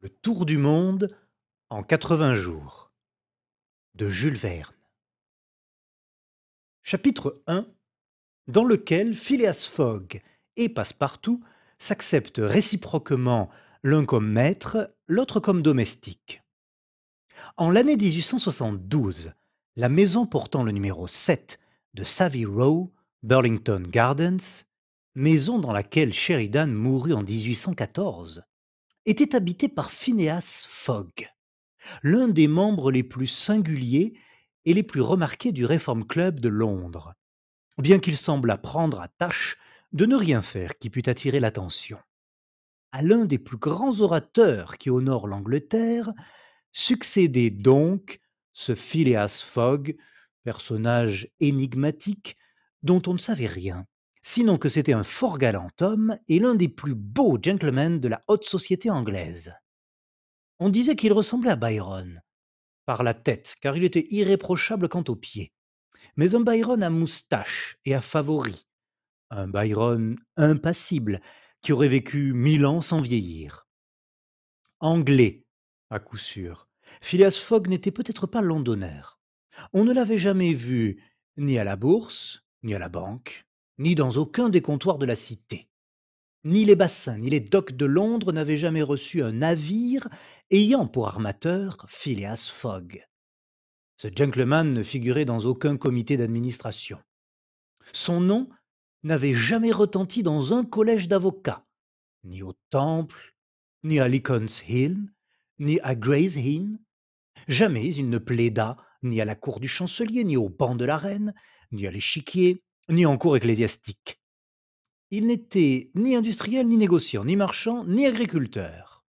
Le tour du monde en 80 jours de Jules Verne. Chapitre 1 dans lequel Phileas Fogg et Passepartout s'acceptent réciproquement l'un comme maître, l'autre comme domestique. En l'année 1872, la maison portant le numéro 7 de Savile Row, Burlington Gardens, maison dans laquelle Sheridan mourut en 1814, était habitée par Phineas Fogg, l'un des membres les plus singuliers et les plus remarqués du Reform Club de Londres, bien qu'il semblât prendre à tâche de ne rien faire qui pût attirer l'attention. À l'un des plus grands orateurs qui honorent l'Angleterre, succédait donc ce Phileas Fogg, personnage énigmatique dont on ne savait rien, sinon que c'était un fort galant homme et l'un des plus beaux gentlemen de la haute société anglaise. On disait qu'il ressemblait à Byron, par la tête, car il était irréprochable quant aux pieds. Mais un Byron à moustache et à favoris, un Byron impassible, qui aurait vécu 1000 ans sans vieillir. Anglais, à coup sûr. Phileas Fogg n'était peut-être pas londonnaire. On ne l'avait jamais vu ni à la bourse, ni à la banque, ni dans aucun des comptoirs de la cité. Ni les bassins, ni les docks de Londres n'avaient jamais reçu un navire ayant pour armateur Phileas Fogg. Ce gentleman ne figurait dans aucun comité d'administration. Son nom n'avait jamais retenti dans un collège d'avocats, ni au Temple, ni à Lincoln's Inn, ni à Gray's Inn. Jamais il ne plaida ni à la cour du chancelier, ni au banc de la reine, ni à l'échiquier, ni en cour ecclésiastique. Il n'était ni industriel, ni négociant, ni marchand, ni agriculteur.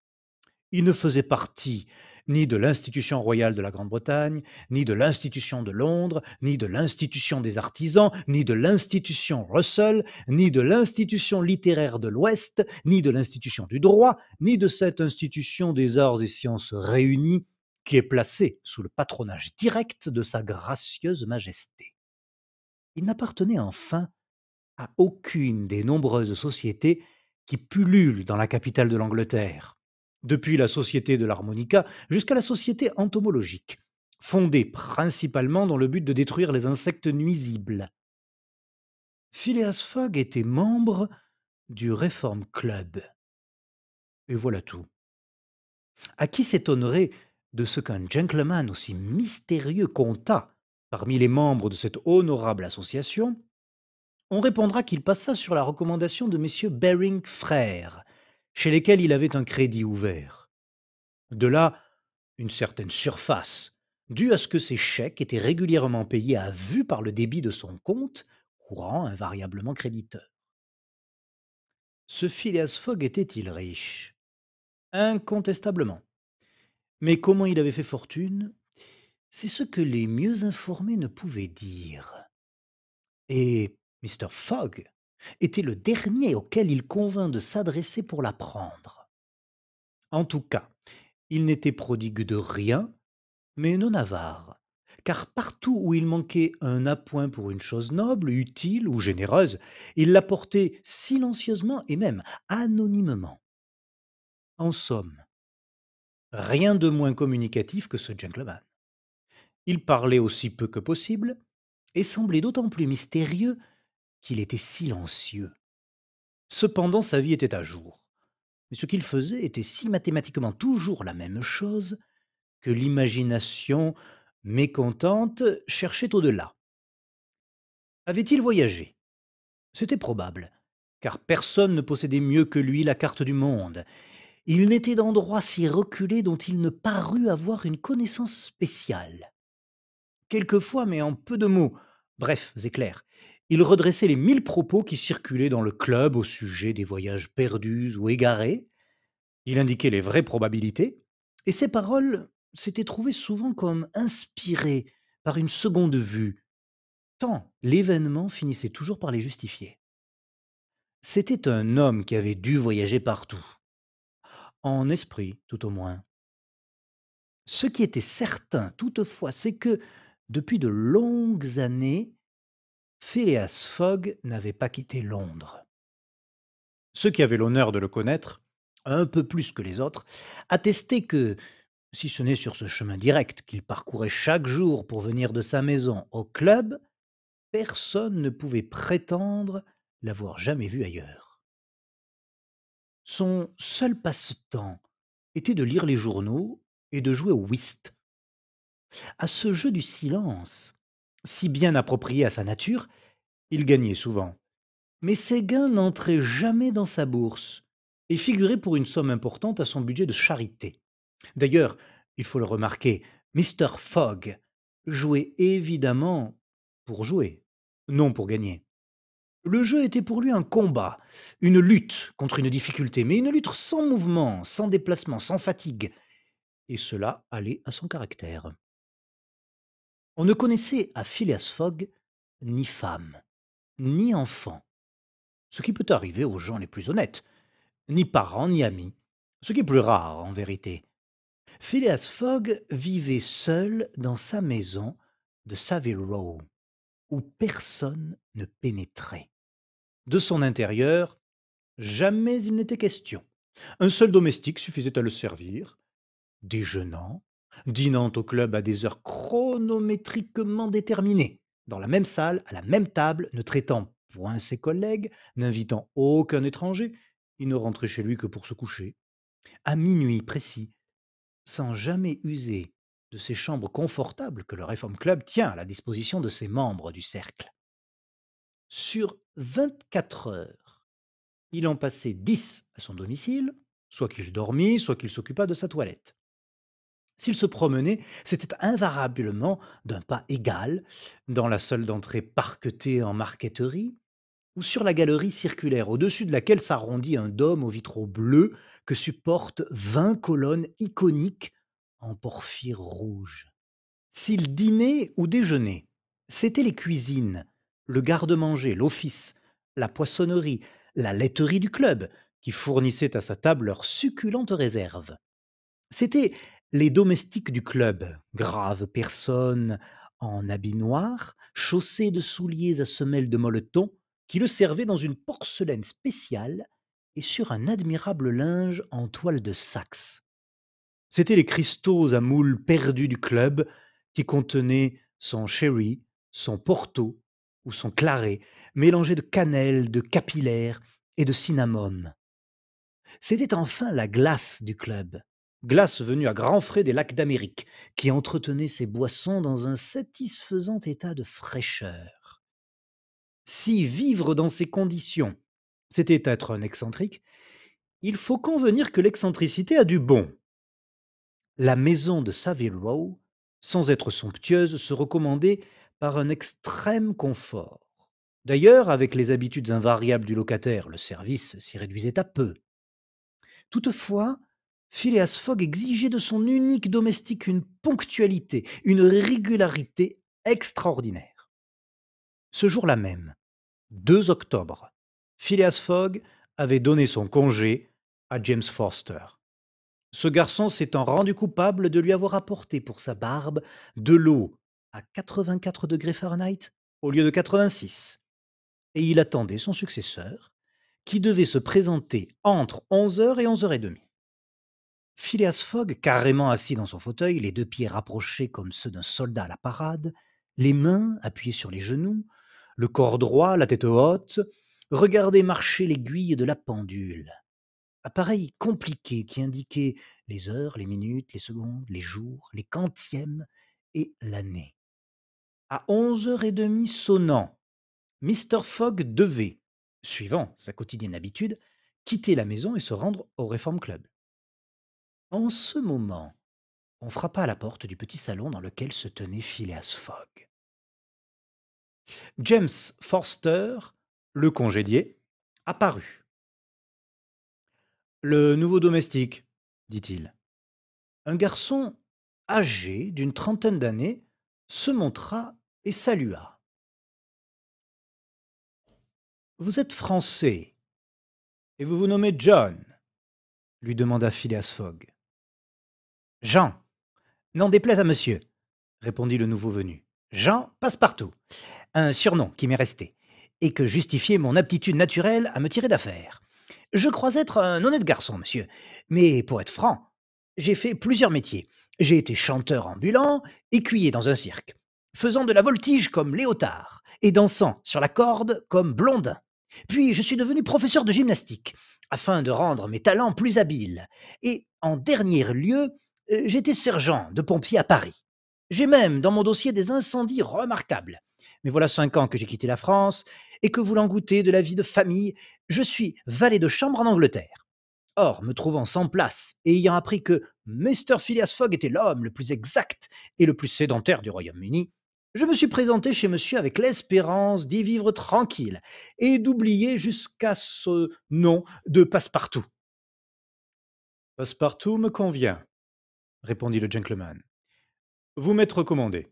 Il ne faisait partie ni de l'institution royale de la Grande-Bretagne, ni de l'institution de Londres, ni de l'institution des artisans, ni de l'institution Russell, ni de l'institution littéraire de l'Ouest, ni de l'institution du droit, ni de cette institution des arts et sciences réunis qui est placée sous le patronage direct de sa gracieuse majesté. Il n'appartenait enfin à aucune des nombreuses sociétés qui pullulent dans la capitale de l'Angleterre, depuis la Société de l'harmonica jusqu'à la Société entomologique, fondée principalement dans le but de détruire les insectes nuisibles. Phileas Fogg était membre du Reform Club. Et voilà tout. À qui s'étonnerait de ce qu'un gentleman aussi mystérieux compta parmi les membres de cette honorable association? On répondra qu'il passa sur la recommandation de messieurs Baring frères, chez lesquels il avait un crédit ouvert. De là, une certaine surface, due à ce que ses chèques étaient régulièrement payés à vue par le débit de son compte, courant invariablement créditeur. Ce Phileas Fogg était-il riche? Incontestablement. Mais comment il avait fait fortune? C'est ce que les mieux informés ne pouvaient dire. Et Mr. Fogg était le dernier auquel il convint de s'adresser pour l'apprendre. En tout cas, il n'était prodigue de rien, mais non avare, car partout où il manquait un appoint pour une chose noble, utile ou généreuse, il l'apportait silencieusement et même anonymement. En somme, rien de moins communicatif que ce gentleman. Il parlait aussi peu que possible, et semblait d'autant plus mystérieux qu'il était silencieux. Cependant, sa vie était à jour. Mais ce qu'il faisait était si mathématiquement toujours la même chose que l'imagination mécontente cherchait au-delà. Avait-il voyagé? C'était probable, car personne ne possédait mieux que lui la carte du monde. Il n'était d'endroit si reculé dont il ne parut avoir une connaissance spéciale. Quelquefois, mais en peu de mots, brefs et clairs, il redressait les 1000 propos qui circulaient dans le club au sujet des voyages perdus ou égarés. Il indiquait les vraies probabilités, et ses paroles s'étaient trouvées souvent comme inspirées par une seconde vue, tant l'événement finissait toujours par les justifier. C'était un homme qui avait dû voyager partout, en esprit tout au moins. Ce qui était certain toutefois, c'est que, depuis de longues années, Phileas Fogg n'avait pas quitté Londres. Ceux qui avaient l'honneur de le connaître un peu plus que les autres, attestaient que, si ce n'est sur ce chemin direct qu'il parcourait chaque jour pour venir de sa maison au club, personne ne pouvait prétendre l'avoir jamais vu ailleurs. Son seul passe-temps était de lire les journaux et de jouer au whist. À ce jeu du silence, si bien approprié à sa nature, il gagnait souvent. Mais ses gains n'entraient jamais dans sa bourse et figuraient pour une somme importante à son budget de charité. D'ailleurs, il faut le remarquer, Mr. Fogg jouait évidemment pour jouer, non pour gagner. Le jeu était pour lui un combat, une lutte contre une difficulté, mais une lutte sans mouvement, sans déplacement, sans fatigue. Et cela allait à son caractère. On ne connaissait à Phileas Fogg ni femme, ni enfant, ce qui peut arriver aux gens les plus honnêtes, ni parents, ni amis, ce qui est plus rare en vérité. Phileas Fogg vivait seul dans sa maison de Savile Row, où personne ne pénétrait. De son intérieur, jamais il n'était question. Un seul domestique suffisait à le servir, déjeunant, dînant au club à des heures chronométriquement déterminées, dans la même salle, à la même table, ne traitant point ses collègues, n'invitant aucun étranger, il ne rentrait chez lui que pour se coucher. À minuit précis, sans jamais user de ces chambres confortables que le Reform Club tient à la disposition de ses membres du cercle. Sur 24 heures, il en passait 10 à son domicile, soit qu'il dormît, soit qu'il s'occupât de sa toilette. S'il se promenait, c'était invariablement d'un pas égal dans la salle d'entrée parquetée en marqueterie ou sur la galerie circulaire au-dessus de laquelle s'arrondit un dôme aux vitraux bleus que supportent 20 colonnes iconiques en porphyre rouge. S'il dînait ou déjeunait, c'étaient les cuisines, le garde-manger, l'office, la poissonnerie, la laiterie du club qui fournissaient à sa table leurs succulentes réserves. C'étaient les domestiques du club, graves personnes en habit noir, chaussées de souliers à semelles de molleton, qui le servaient dans une porcelaine spéciale et sur un admirable linge en toile de Saxe. C'étaient les cristaux à moules perdus du club qui contenaient son sherry, son porto ou son claret, mélangés de cannelle, de capillaire et de cinnamome. C'était enfin la glace du club, glace venue à grands frais des lacs d'Amérique, qui entretenait ses boissons dans un satisfaisant état de fraîcheur. Si vivre dans ces conditions, c'était être un excentrique, il faut convenir que l'excentricité a du bon. La maison de Savile Row, sans être somptueuse, se recommandait par un extrême confort. D'ailleurs, avec les habitudes invariables du locataire, le service s'y réduisait à peu. Toutefois, Phileas Fogg exigeait de son unique domestique une ponctualité, une régularité extraordinaire. Ce jour-là même, 2 octobre, Phileas Fogg avait donné son congé à James Forster. Ce garçon s'étant rendu coupable de lui avoir apporté pour sa barbe de l'eau à 84 degrés Fahrenheit au lieu de 86, et il attendait son successeur, qui devait se présenter entre 11 heures et 11h30. Phileas Fogg, carrément assis dans son fauteuil, les 2 pieds rapprochés comme ceux d'un soldat à la parade, les mains appuyées sur les genoux, le corps droit, la tête haute, regardait marcher l'aiguille de la pendule. Appareil compliqué qui indiquait les heures, les minutes, les secondes, les jours, les quantièmes et l'année. À 11h30 sonnant, Mr. Fogg devait, suivant sa quotidienne habitude, quitter la maison et se rendre au Reform Club. En ce moment, on frappa à la porte du petit salon dans lequel se tenait Phileas Fogg. James Forster, le congédié, apparut. Le nouveau domestique, dit-il. Un garçon âgé d'une trentaine d'années se montra et salua. Vous êtes français et vous vous nommez John, lui demanda Phileas Fogg. Jean, n'en déplaise à monsieur, répondit le nouveau venu. Jean Passepartout, un surnom qui m'est resté, et que justifiait mon aptitude naturelle à me tirer d'affaire. Je crois être un honnête garçon, monsieur. Mais pour être franc, j'ai fait plusieurs métiers. J'ai été chanteur ambulant, écuyer dans un cirque, faisant de la voltige comme Léotard et dansant sur la corde comme Blondin. Puis je suis devenu professeur de gymnastique afin de rendre mes talents plus habiles. Et en dernier lieu, j'étais sergent de pompiers à Paris. J'ai même dans mon dossier des incendies remarquables. Mais voilà 5 ans que j'ai quitté la France et que voulant goûter de la vie de famille, je suis valet de chambre en Angleterre. Or, me trouvant sans place et ayant appris que Mr. Phileas Fogg était l'homme le plus exact et le plus sédentaire du Royaume-Uni, je me suis présenté chez monsieur avec l'espérance d'y vivre tranquille et d'oublier jusqu'à ce nom de Passepartout. Passepartout me convient, répondit le gentleman. Vous m'êtes recommandé.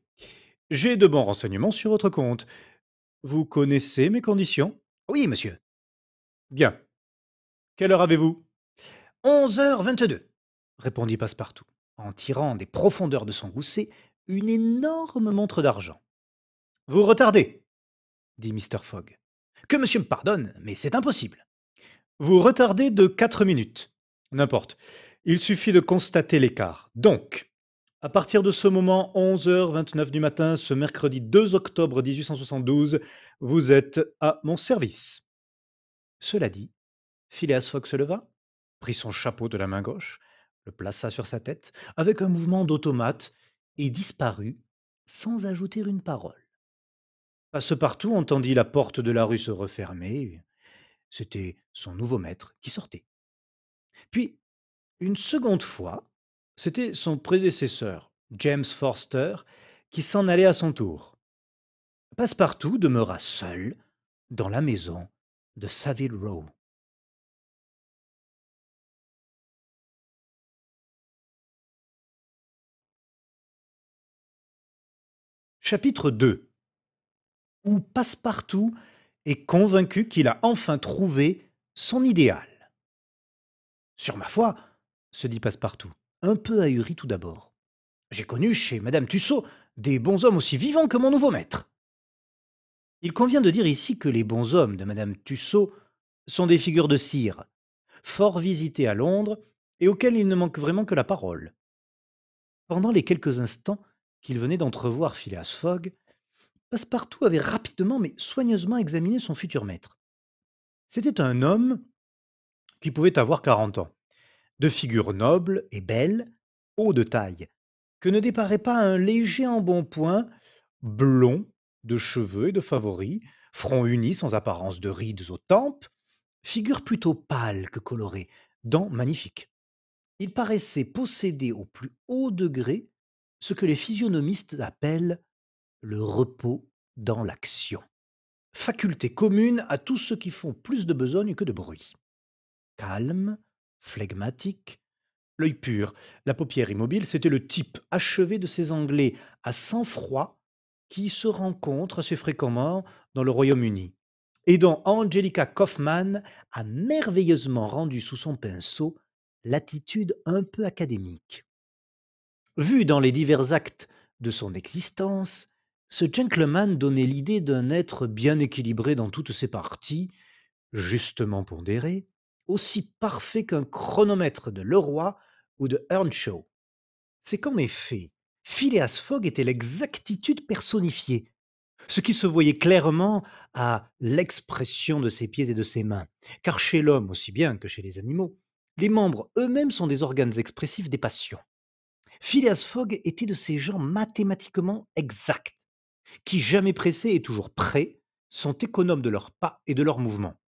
J'ai de bons renseignements sur votre compte. Vous connaissez mes conditions? Oui, monsieur. Bien. Quelle heure avez-vous? 11h22, répondit Passepartout, en tirant des profondeurs de son gousset une énorme montre d'argent. Vous retardez, dit Mr. Fogg. Que monsieur me pardonne, mais c'est impossible. Vous retardez de 4 minutes. N'importe. Il suffit de constater l'écart. Donc, à partir de ce moment, 11h29 du matin, ce mercredi 2 octobre 1872, vous êtes à mon service. Cela dit, Phileas Fogg se leva, prit son chapeau de la main gauche, le plaça sur sa tête, avec un mouvement d'automate, et disparut sans ajouter une parole. Passepartout entendit la porte de la rue se refermer. C'était son nouveau maître qui sortait. Puis, une seconde fois, c'était son prédécesseur, James Forster, qui s'en allait à son tour. Passepartout demeura seul dans la maison de Savile Row. Chapitre 2, où Passepartout est convaincu qu'il a enfin trouvé son idéal. Sur ma foi, se dit Passepartout, un peu ahuri tout d'abord. J'ai connu chez Madame Tussaud des bons hommes aussi vivants que mon nouveau maître. Il convient de dire ici que les bons hommes de Madame Tussaud sont des figures de cire, fort visitées à Londres et auxquelles il ne manque vraiment que la parole. Pendant les quelques instants qu'il venait d'entrevoir Phileas Fogg, Passepartout avait rapidement mais soigneusement examiné son futur maître. C'était un homme qui pouvait avoir 40 ans, de figure noble et belle, haut de taille, que ne déparait pas un léger embonpoint, blond, de cheveux et de favoris, front uni sans apparence de rides aux tempes, figure plutôt pâle que colorée, dents magnifiques. Il paraissait posséder au plus haut degré ce que les physionomistes appellent le repos dans l'action, faculté commune à tous ceux qui font plus de besogne que de bruit. Calme, flegmatique, l'œil pur, la paupière immobile, c'était le type achevé de ces Anglais à sang-froid qui se rencontrent assez fréquemment dans le Royaume-Uni et dont Angelica Kauffmann a merveilleusement rendu sous son pinceau l'attitude un peu académique. Vu dans les divers actes de son existence, ce gentleman donnait l'idée d'un être bien équilibré dans toutes ses parties, justement pondéré, aussi parfait qu'un chronomètre de Leroy ou de Earnshaw. C'est qu'en effet, Phileas Fogg était l'exactitude personnifiée, ce qui se voyait clairement à l'expression de ses pieds et de ses mains, car chez l'homme aussi bien que chez les animaux, les membres eux-mêmes sont des organes expressifs des passions. Phileas Fogg était de ces gens mathématiquement exacts, qui, jamais pressés et toujours prêts, sont économes de leurs pas et de leurs mouvements.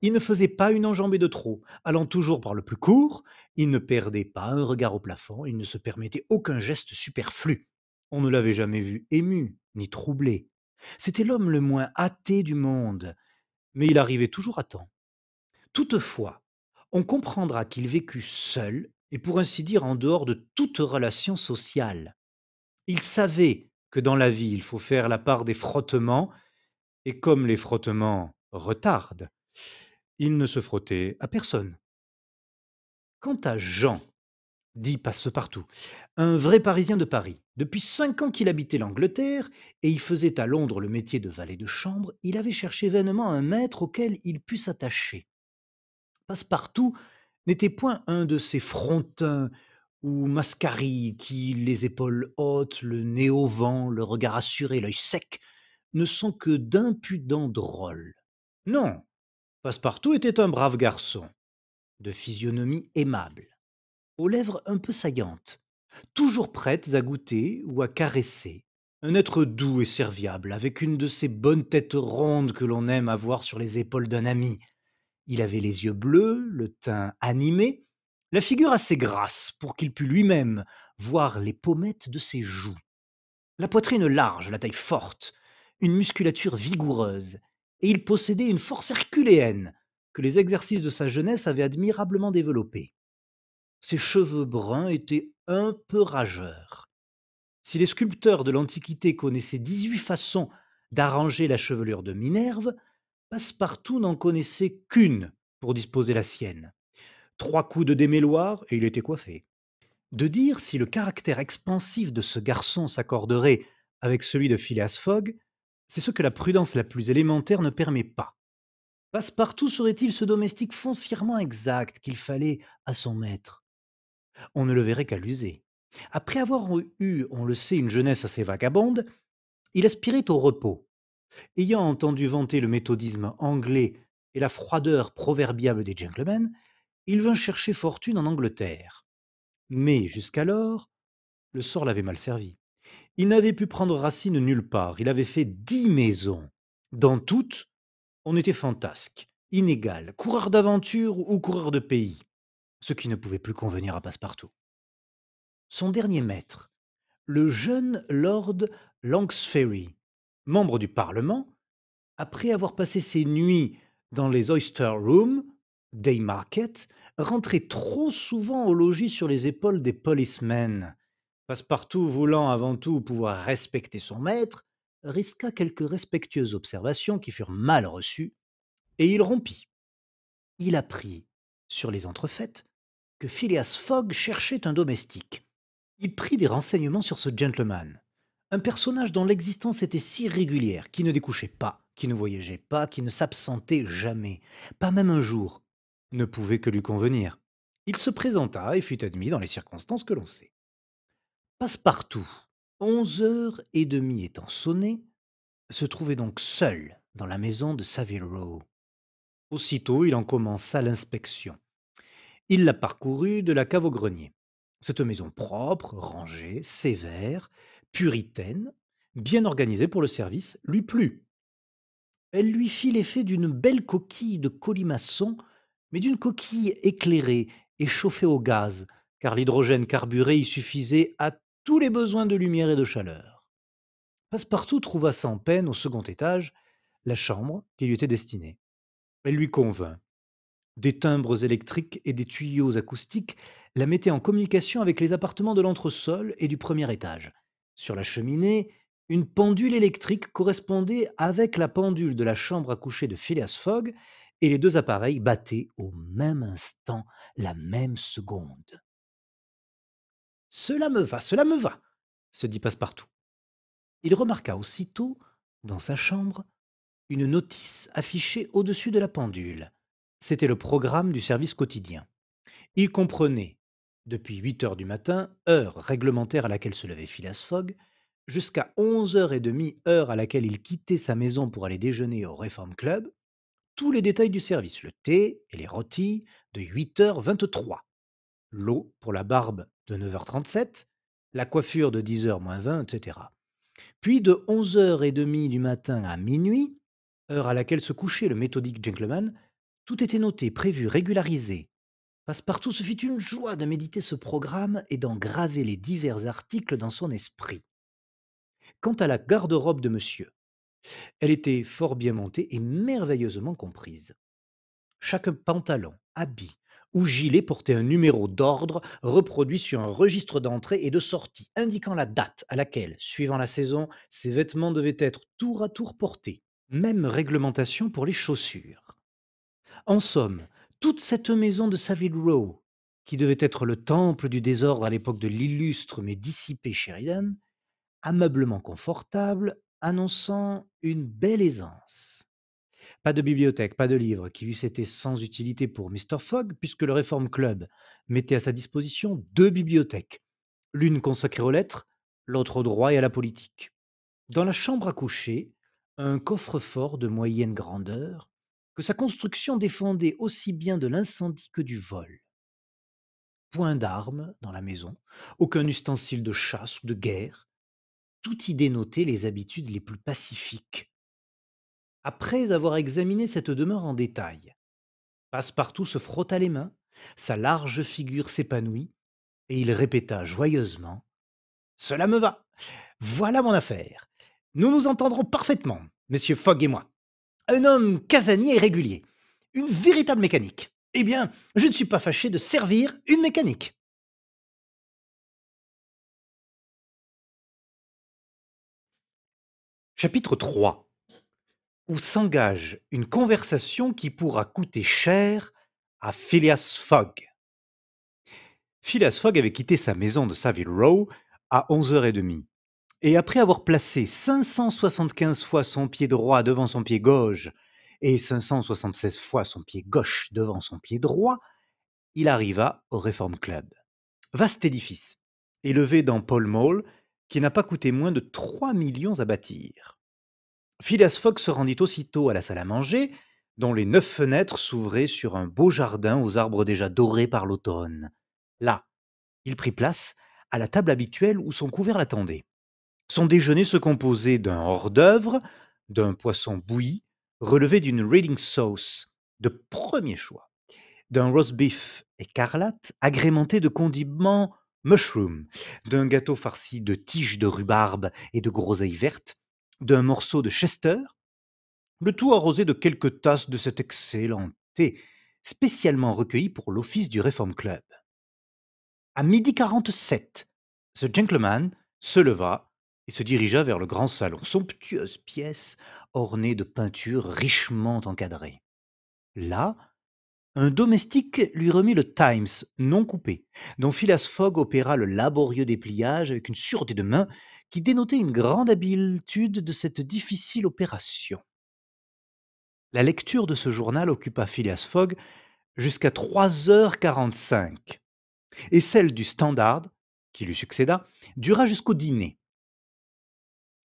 Il ne faisait pas une enjambée de trop, allant toujours par le plus court, il ne perdait pas un regard au plafond, il ne se permettait aucun geste superflu. On ne l'avait jamais vu ému, ni troublé. C'était l'homme le moins hâté du monde, mais il arrivait toujours à temps. Toutefois, on comprendra qu'il vécut seul et pour ainsi dire en dehors de toute relation sociale. Il savait que dans la vie il faut faire la part des frottements, et comme les frottements retardent, il ne se frottait à personne. Quant à Jean, dit Passepartout, un vrai Parisien de Paris, depuis 5 ans qu'il habitait l'Angleterre et y faisait à Londres le métier de valet de chambre, il avait cherché vainement un maître auquel il pût s'attacher. Passepartout n'était point un de ces frontins ou mascarilles qui, les épaules hautes, le nez au vent, le regard assuré, l'œil sec, ne sont que d'impudents drôles. Non, Passepartout était un brave garçon, de physionomie aimable, aux lèvres un peu saillantes, toujours prêtes à goûter ou à caresser. Un être doux et serviable, avec une de ces bonnes têtes rondes que l'on aime avoir sur les épaules d'un ami. Il avait les yeux bleus, le teint animé, la figure assez grasse pour qu'il pût lui-même voir les pommettes de ses joues, la poitrine large, la taille forte, une musculature vigoureuse, et il possédait une force herculéenne que les exercices de sa jeunesse avaient admirablement développée. Ses cheveux bruns étaient un peu rageurs. Si les sculpteurs de l'Antiquité connaissaient 18 façons d'arranger la chevelure de Minerve, Passepartout n'en connaissait qu'une pour disposer la sienne. 3 coups de démêloir et il était coiffé. De dire si le caractère expansif de ce garçon s'accorderait avec celui de Phileas Fogg, c'est ce que la prudence la plus élémentaire ne permet pas. Passepartout serait-il ce domestique foncièrement exact qu'il fallait à son maître? On ne le verrait qu'à l'user. Après avoir eu, on le sait, une jeunesse assez vagabonde, il aspirait au repos. Ayant entendu vanter le méthodisme anglais et la froideur proverbiale des gentlemen, il vint chercher fortune en Angleterre. Mais jusqu'alors, le sort l'avait mal servi. Il n'avait pu prendre racine nulle part, il avait fait 10 maisons. Dans toutes, on était fantasque, inégal, coureur d'aventure ou coureur de pays, ce qui ne pouvait plus convenir à Passepartout. Son dernier maître, le jeune lord Longsferry, membre du Parlement, après avoir passé ses nuits dans les oyster rooms, day market, rentrait trop souvent au logis sur les épaules des policemen. Passepartout, voulant avant tout pouvoir respecter son maître, risqua quelques respectueuses observations qui furent mal reçues, et il rompit. Il apprit, sur les entrefaites, que Phileas Fogg cherchait un domestique. Il prit des renseignements sur ce gentleman, un personnage dont l'existence était si régulière, qui ne découchait pas, qui ne voyageait pas, qui ne s'absentait jamais, pas même un jour, ne pouvait que lui convenir. Il se présenta et fut admis dans les circonstances que l'on sait. Passepartout, 11h30 étant sonnées, se trouvait donc seul dans la maison de Saville Row. Aussitôt, il en commença l'inspection. Il la parcourut de la cave au grenier. Cette maison propre, rangée, sévère, puritaine, bien organisée pour le service, lui plut. Elle lui fit l'effet d'une belle coquille de colimaçon, mais d'une coquille éclairée et chauffée au gaz, car l'hydrogène carburé y suffisait à tous les besoins de lumière et de chaleur. Passepartout trouva sans peine, au second étage, la chambre qui lui était destinée. Elle lui convint. Des timbres électriques et des tuyaux acoustiques la mettaient en communication avec les appartements de l'entresol et du premier étage. Sur la cheminée, une pendule électrique correspondait avec la pendule de la chambre à coucher de Phileas Fogg, et les deux appareils battaient au même instant, la même seconde. Cela me va, se dit Passepartout. Il remarqua aussitôt, dans sa chambre, une notice affichée au-dessus de la pendule. C'était le programme du service quotidien. Il comprenait, depuis 8 heures du matin, heure réglementaire à laquelle se levait Phileas Fogg, jusqu'à 11h30, heure à laquelle il quittait sa maison pour aller déjeuner au Reform Club, tous les détails du service, le thé et les rôtis de 8h23, l'eau pour la barbe de 9h37, la coiffure de 10h moins 20, etc. Puis de 11h30 du matin à minuit, heure à laquelle se couchait le méthodique gentleman, tout était noté, prévu, régularisé. Passepartout se fit une joie de méditer ce programme et d'en graver les divers articles dans son esprit. Quant à la garde-robe de monsieur, elle était fort bien montée et merveilleusement comprise. Chaque pantalon, habit ou gilet portait un numéro d'ordre reproduit sur un registre d'entrée et de sortie, indiquant la date à laquelle, suivant la saison, ces vêtements devaient être tour à tour portés. Même réglementation pour les chaussures. En somme, toute cette maison de Savile Row, qui devait être le temple du désordre à l'époque de l'illustre mais dissipé Sheridan, ameublement confortable, annonçant une belle aisance. Pas de bibliothèque, pas de livre, qui eussent été sans utilité pour Mr. Fogg, puisque le Reform Club mettait à sa disposition 2 bibliothèques, l'une consacrée aux lettres, l'autre au droit et à la politique. Dans la chambre à coucher, un coffre-fort de moyenne grandeur, que sa construction défendait aussi bien de l'incendie que du vol. Point d'armes dans la maison, aucun ustensile de chasse ou de guerre, tout y dénotait les habitudes les plus pacifiques. Après avoir examiné cette demeure en détail, Passepartout se frotta les mains, sa large figure s'épanouit, et il répéta joyeusement: «Cela me va! Voilà mon affaire! Nous nous entendrons parfaitement, Monsieur Fogg et moi. Un homme casanier et régulier, une véritable mécanique. Eh bien, je ne suis pas fâché de servir une mécanique.» Chapitre 3, où s'engage une conversation qui pourra coûter cher à Phileas Fogg. Phileas Fogg avait quitté sa maison de Savile Row à 11h30. Et après avoir placé 575 fois son pied droit devant son pied gauche et 576 fois son pied gauche devant son pied droit, il arriva au Reform Club. Vaste édifice, élevé dans Pall Mall, qui n'a pas coûté moins de 3 millions à bâtir. Phileas Fogg se rendit aussitôt à la salle à manger, dont les 9 fenêtres s'ouvraient sur un beau jardin aux arbres déjà dorés par l'automne. Là, il prit place à la table habituelle où son couvert l'attendait. Son déjeuner se composait d'un hors-d'œuvre, d'un poisson bouilli, relevé d'une reading sauce de premier choix, d'un roast beef écarlate agrémenté de condiments mushroom, d'un gâteau farci de tiges de rhubarbe et de groseilles vertes, d'un morceau de chester, le tout arrosé de quelques tasses de cet excellent thé, spécialement recueilli pour l'office du Reform Club. À 12h47, ce gentleman se leva et se dirigea vers le grand salon, somptueuse pièce ornée de peintures richement encadrées. Là, un domestique lui remit le Times non coupé, dont Phileas Fogg opéra le laborieux dépliage avec une sûreté de main qui dénotait une grande habitude de cette difficile opération. La lecture de ce journal occupa Phileas Fogg jusqu'à 3h45, et celle du Standard, qui lui succéda, dura jusqu'au dîner.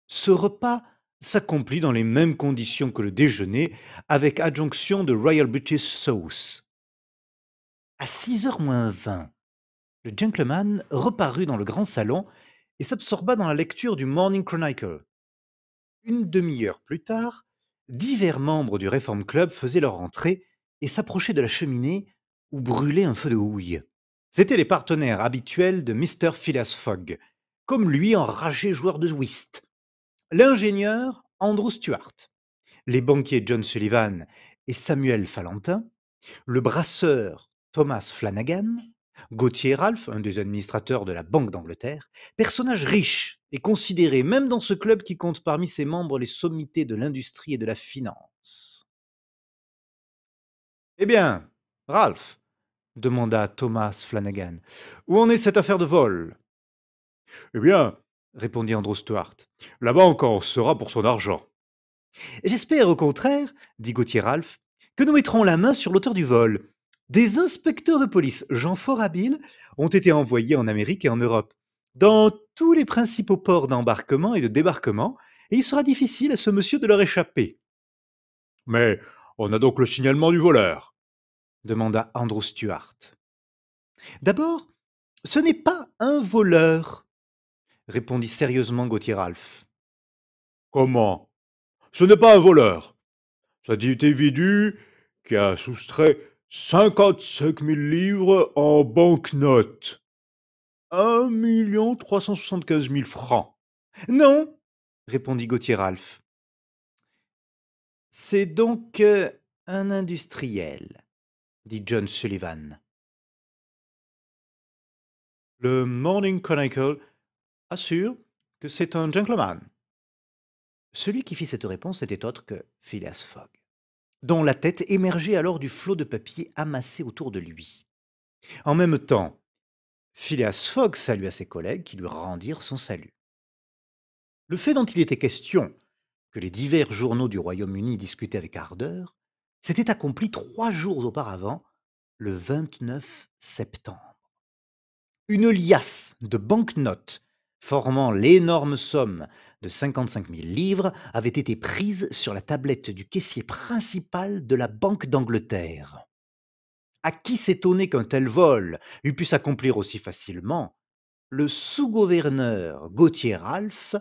Ce repas s'accomplit dans les mêmes conditions que le déjeuner, avec adjonction de Royal British Sauce. À 6h moins 20, le gentleman reparut dans le grand salon et s'absorba dans la lecture du Morning Chronicle. Une demi-heure plus tard, divers membres du Reform Club faisaient leur entrée et s'approchaient de la cheminée où brûlait un feu de houille. C'étaient les partenaires habituels de Mr. Phileas Fogg, comme lui enragé joueur de whist. L'ingénieur Andrew Stuart, les banquiers John Sullivan et Samuel Fallentin, le brasseur Thomas Flanagan, Gauthier Ralph, un des administrateurs de la Banque d'Angleterre, personnage riche et considéré même dans ce club qui compte parmi ses membres les sommités de l'industrie et de la finance. Eh bien, Ralph, demanda Thomas Flanagan, où en est cette affaire de vol? Eh bien, répondit Andrew Stuart, la banque en sera pour son argent. J'espère au contraire, dit Gauthier Ralph, que nous mettrons la main sur l'auteur du vol. Des inspecteurs de police, gens fort habiles, ont été envoyés en Amérique et en Europe, dans tous les principaux ports d'embarquement et de débarquement, et il sera difficile à ce monsieur de leur échapper. Mais on a donc le signalement du voleur, demanda Andrew Stuart. D'abord, ce n'est pas un voleur, répondit sérieusement Gauthier Ralph. Comment? Ce n'est pas un voleur. Cet individu qui a soustrait 55 000 livres en banquenotes. 1 375 000 francs. Non, répondit Gauthier Ralph. C'est donc un industriel, dit John Sullivan. Le Morning Chronicle assure que c'est un gentleman. Celui qui fit cette réponse n'était autre que Phileas Fogg, dont la tête émergeait alors du flot de papier amassé autour de lui. En même temps, Phileas Fogg salua ses collègues qui lui rendirent son salut. Le fait dont il était question, que les divers journaux du Royaume-Uni discutaient avec ardeur, s'était accompli 3 jours auparavant, le 29 septembre. Une liasse de banknotes formant l'énorme somme de 55 000 livres avait été prise sur la tablette du caissier principal de la Banque d'Angleterre. À qui s'étonner qu'un tel vol eût pu s'accomplir aussi facilement, le sous-gouverneur Gauthier Ralph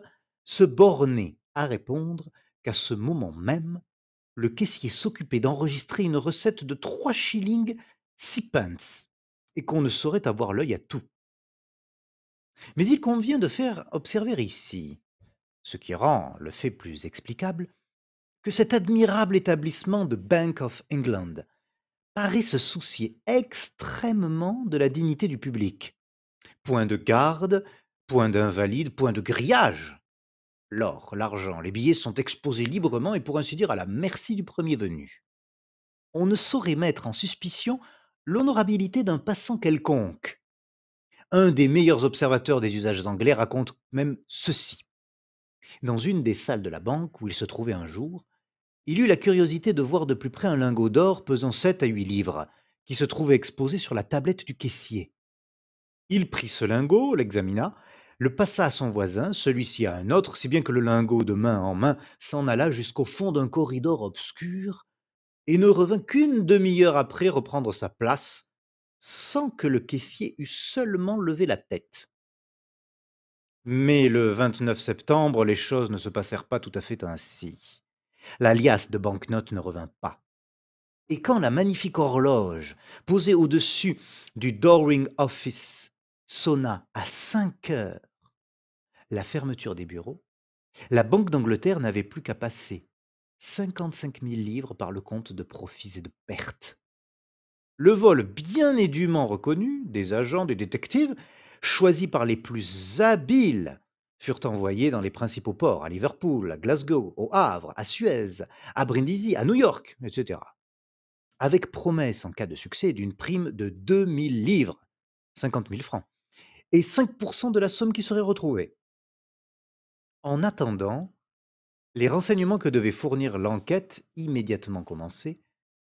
se bornait à répondre qu'à ce moment même, le caissier s'occupait d'enregistrer une recette de 3 shillings 6 pence et qu'on ne saurait avoir l'œil à tout. Mais il convient de faire observer ici, ce qui rend le fait plus explicable, que cet admirable établissement de Bank of England paraît se soucier extrêmement de la dignité du public. Point de garde, point d'invalide, point de grillage. L'or, l'argent, les billets sont exposés librement et pour ainsi dire à la merci du premier venu. On ne saurait mettre en suspicion l'honorabilité d'un passant quelconque. Un des meilleurs observateurs des usages anglais raconte même ceci. Dans une des salles de la banque où il se trouvait un jour, il eut la curiosité de voir de plus près un lingot d'or pesant 7 à 8 livres, qui se trouvait exposé sur la tablette du caissier. Il prit ce lingot, l'examina, le passa à son voisin, celui-ci à un autre, si bien que le lingot de main en main s'en alla jusqu'au fond d'un corridor obscur, et ne revint qu'une demi-heure après reprendre sa place, sans que le caissier eût seulement levé la tête. Mais le 29 septembre, les choses ne se passèrent pas tout à fait ainsi. La liasse de banknotes ne revint pas. Et quand la magnifique horloge, posée au-dessus du Dowring Office, sonna à 5 heures la fermeture des bureaux, la Banque d'Angleterre n'avait plus qu'à passer 55 000 livres par le compte de profits et de pertes. Le vol bien et dûment reconnu des agents, des détectives, choisis par les plus habiles, furent envoyés dans les principaux ports, à Liverpool, à Glasgow, au Havre, à Suez, à Brindisi, à New York, etc. Avec promesse, en cas de succès, d'une prime de 2 000 livres, 50 000 francs, et 5% de la somme qui serait retrouvée. En attendant, les renseignements que devait fournir l'enquête immédiatement commencée,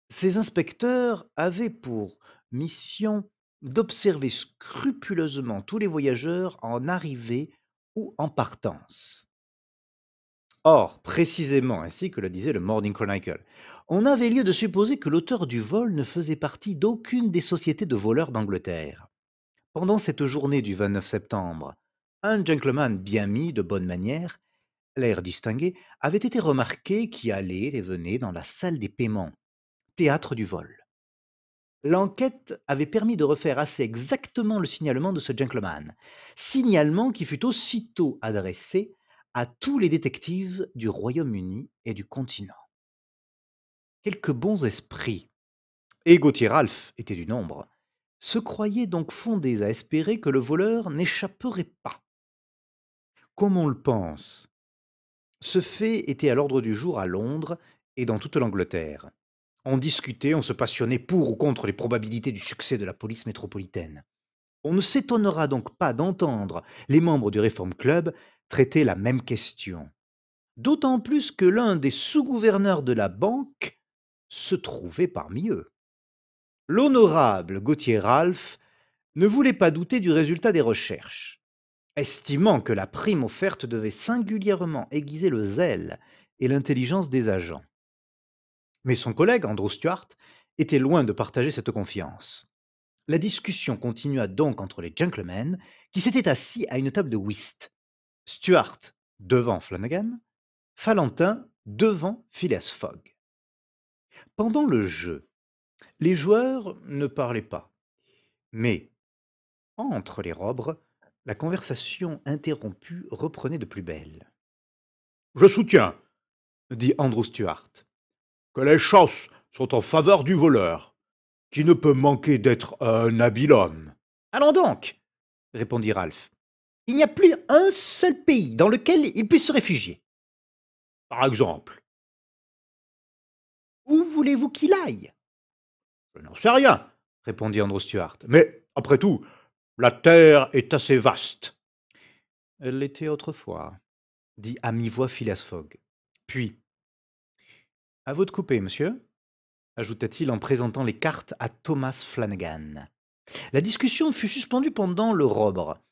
ces inspecteurs avaient pour mission d'observer scrupuleusement tous les voyageurs en arrivée ou en partance. Or, précisément ainsi que le disait le Morning Chronicle, on avait lieu de supposer que l'auteur du vol ne faisait partie d'aucune des sociétés de voleurs d'Angleterre. Pendant cette journée du 29 septembre, un gentleman bien mis, de bonne manière, l'air distingué, avait été remarqué qui allait et venait dans la salle des paiements, théâtre du vol. L'enquête avait permis de refaire assez exactement le signalement de ce gentleman, signalement qui fut aussitôt adressé à tous les détectives du Royaume-Uni et du continent. Quelques bons esprits, et Gauthier Ralph était du nombre, se croyaient donc fondés à espérer que le voleur n'échapperait pas. Comme on le pense, ce fait était à l'ordre du jour à Londres et dans toute l'Angleterre. On discutait, on se passionnait pour ou contre les probabilités du succès de la police métropolitaine. On ne s'étonnera donc pas d'entendre les membres du Reform Club traiter la même question. D'autant plus que l'un des sous-gouverneurs de la banque se trouvait parmi eux. L'honorable Gauthier Ralph ne voulait pas douter du résultat des recherches, estimant que la prime offerte devait singulièrement aiguiser le zèle et l'intelligence des agents. Mais son collègue, Andrew Stuart, était loin de partager cette confiance. La discussion continua donc entre les gentlemen qui s'étaient assis à une table de whist. Stuart devant Flanagan, Falentin devant Phileas Fogg. Pendant le jeu, les joueurs ne parlaient pas. Mais, entre les robres, la conversation interrompue reprenait de plus belle. Je soutiens, dit Andrew Stuart, que les chances sont en faveur du voleur, qui ne peut manquer d'être un habile homme. Allons donc, répondit Ralph. Il n'y a plus un seul pays dans lequel il puisse se réfugier. Par exemple. Où voulez-vous qu'il aille? Je n'en sais rien, répondit Andrew Stuart. Mais, après tout, la terre est assez vaste. Elle l'était autrefois, dit à mi-voix Phileas Fogg. Puis, à vous de couper, monsieur, ajouta-t-il en présentant les cartes à Thomas Flanagan. La discussion fut suspendue pendant le robre,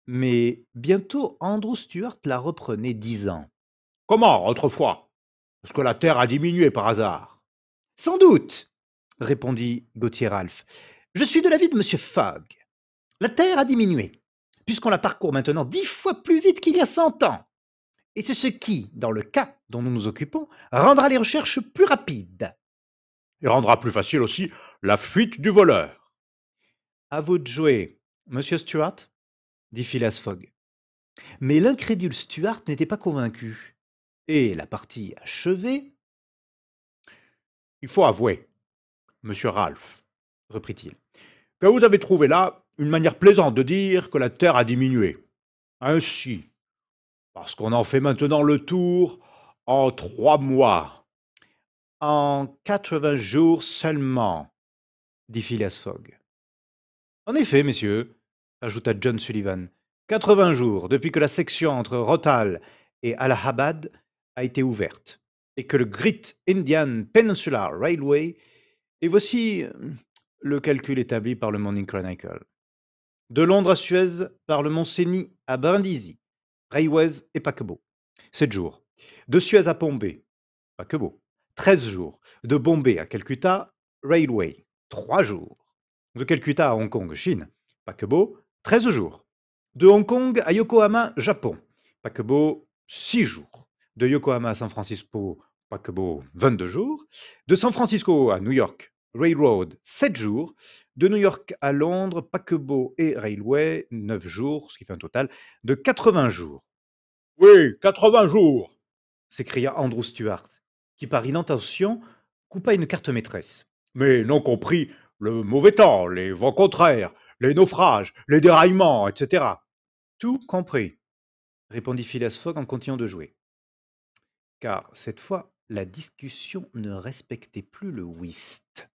mais bientôt Andrew Stuart la reprenait, disant: Comment, autrefois? Est-ce que la Terre a diminué par hasard? Sans doute, répondit Gauthier Ralph. Je suis de l'avis de monsieur Fogg. La Terre a diminué, puisqu'on la parcourt maintenant 10 fois plus vite qu'il y a 100 ans. Et c'est ce qui, dans le cas dont nous nous occupons, rendra les recherches plus rapides. Et rendra plus facile aussi la fuite du voleur. À vous de jouer, monsieur Stuart, dit Phileas Fogg. Mais l'incrédule Stuart n'était pas convaincu. Et la partie achevée, Il faut avouer, monsieur Ralph, reprit-il, que vous avez trouvé là une manière plaisante de dire que la Terre a diminué. Ainsi, parce qu'on en fait maintenant le tour en 3 mois. en 80 jours seulement, dit Phileas Fogg. En effet, messieurs, ajouta John Sullivan, 80 jours depuis que la section entre Rothal et Allahabad a été ouverte, et que le Great Indian Peninsular Railway, et voici le calcul établi par le Morning Chronicle. De Londres à Suez, par le Mont Cenis à Brindisi, Railways et paquebot, 7 jours. De Suez à Bombay, paquebot, 13 jours. De Bombay à Calcutta, Railway, 3 jours. De Calcutta à Hong Kong, Chine, paquebot, 13 jours. De Hong Kong à Yokohama, Japon, paquebot, 6 jours. De Yokohama à San Francisco, paquebot, 22 jours. De San Francisco à New York, Railroad, 7 jours. De New York à Londres, paquebot et railway, 9 jours, ce qui fait un total de 80 jours. Oui, 80 jours. S'écria Andrew Stuart, qui par inattention coupa une carte maîtresse. Mais non compris le mauvais temps, les vents contraires, les naufrages, les déraillements, etc. Tout compris, répondit Phileas Fogg en continuant de jouer. Car cette fois, la discussion ne respectait plus le whist.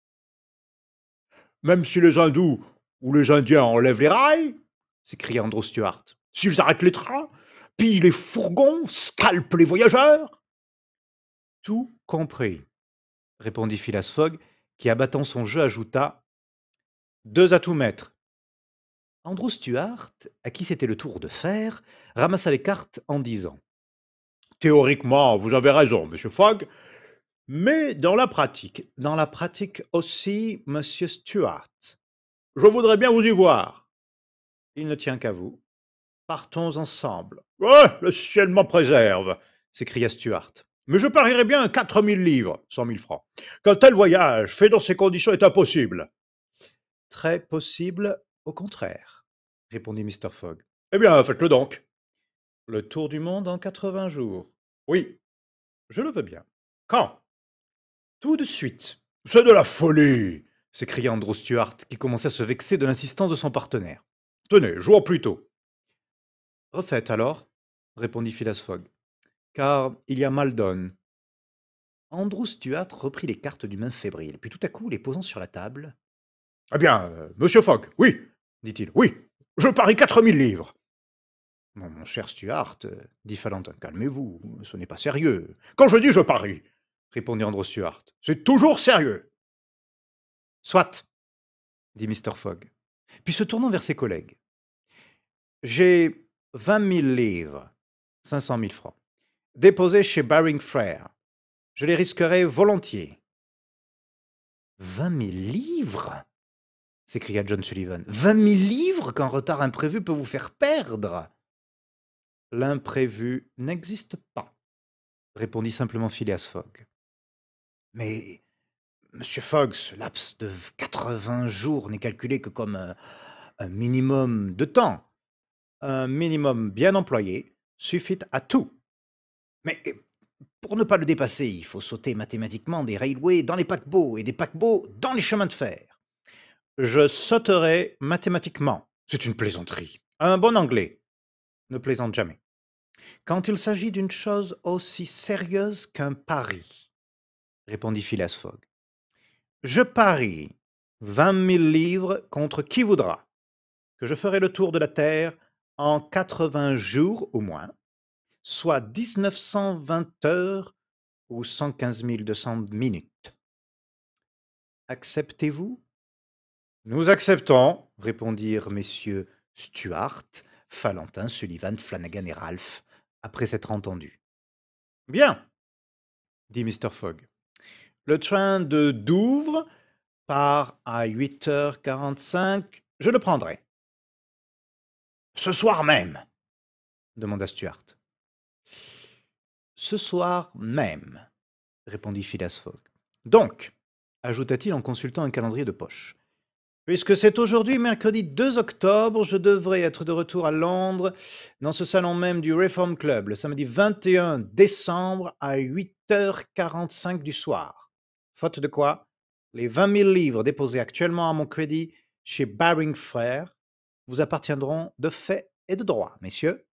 Même si les hindous ou les indiens enlèvent les rails, S'écria Andrew Stuart. s'ils arrêtent les trains, pillent les fourgons, scalpent les voyageurs. Tout compris, répondit Phileas Fogg, qui, abattant son jeu, ajouta: 2 à tout mettre. Andrew Stuart, à qui c'était le tour de faire, ramassa les cartes en disant: Théoriquement, vous avez raison, monsieur Fogg, mais dans la pratique aussi, monsieur Stuart. je voudrais bien vous y voir. Il ne tient qu'à vous. Partons ensemble, Ouais, le ciel m'en préserve. s'écria Stuart. Mais je parierais bien 4000 livres, 100 000 francs, qu'un tel voyage fait dans ces conditions est impossible. Très possible, au contraire, répondit Mr. Fogg. Eh bien, faites-le donc. Le tour du monde en 80 jours. Oui. Je le veux bien. Quand? Tout de suite, C'est de la folie. s'écria Andrew Stuart, qui commençait à se vexer de l'insistance de son partenaire. Tenez, jouons plus tôt. Refaites alors, répondit Phileas Fogg, car il y a mal donne. Andrew Stuart reprit les cartes d'une main fébrile, puis tout à coup, les posant sur la table: Eh bien, monsieur Fogg, oui, dit-il, oui, je parie 4000 livres. Mon cher Stuart, dit Fallentin, calmez-vous, ce n'est pas sérieux, Quand je dis je parie, répondit Andrew Stuart. c'est toujours sérieux. Soit, dit Mr. Fogg, puis se tournant vers ses collègues. J'ai 20 000 livres, 500 000 francs, déposés chez Baring Frères. Je les risquerais volontiers. 20 000 livres, s'écria John Sullivan. 20 000 livres qu'un retard imprévu peut vous faire perdre. L'imprévu n'existe pas, répondit simplement Phileas Fogg. Mais, monsieur Fogg, ce laps de 80 jours n'est calculé que comme un minimum de temps. Un minimum bien employé suffit à tout. Mais pour ne pas le dépasser, il faut sauter mathématiquement des railways dans les paquebots et des paquebots dans les chemins de fer. Je sauterai mathématiquement. C'est une plaisanterie. Un bon anglais ne plaisante jamais. Quand il s'agit d'une chose aussi sérieuse qu'un pari, répondit Phileas Fogg. Je parie 20 000 livres contre qui voudra que je ferai le tour de la Terre en 80 jours au moins, soit 1920 heures ou 115 200 minutes. Acceptez-vous? Nous acceptons, répondirent messieurs Stuart, Falentin, Sullivan, Flanagan et Ralph, après s'être entendus. Bien, dit Mr. Fogg. Le train de Douvres part à 8h45. Je le prendrai. Ce soir même, demanda Stuart. Ce soir même, répondit Phileas Fogg. Donc, ajouta-t-il en consultant un calendrier de poche, puisque c'est aujourd'hui, mercredi 2 octobre, je devrais être de retour à Londres, dans ce salon même du Reform Club, le samedi 21 décembre à 8h45 du soir. Faute de quoi, les 20 000 livres déposés actuellement à mon crédit chez Baring Frères vous appartiendront de fait et de droit, messieurs.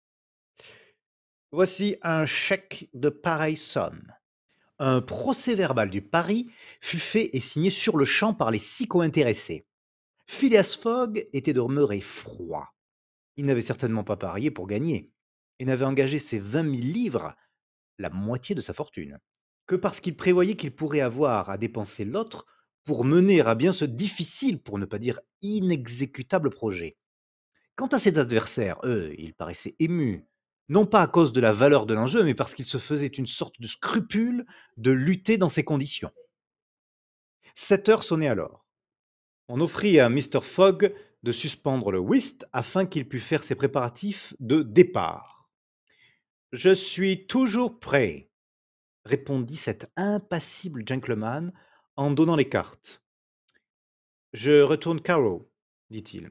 Voici un chèque de pareille somme. Un procès-verbal du pari fut fait et signé sur le champ par les 6 co-intéressés. Phileas Fogg était demeuré froid. Il n'avait certainement pas parié pour gagner, et n'avait engagé ses 20 000 livres, la moitié de sa fortune, que parce qu'il prévoyait qu'il pourrait avoir à dépenser l'autre pour mener à bien ce difficile, pour ne pas dire inexécutable projet. Quant à ses adversaires, eux, ils paraissaient émus, non pas à cause de la valeur de l'enjeu, mais parce qu'ils se faisaient une sorte de scrupule de lutter dans ces conditions. 7 heures sonnaient alors. On offrit à Mr. Fogg de suspendre le whist afin qu'il pût faire ses préparatifs de départ. Je suis toujours prêt, répondit cet impassible gentleman en donnant les cartes. Je retourne carreau, dit-il.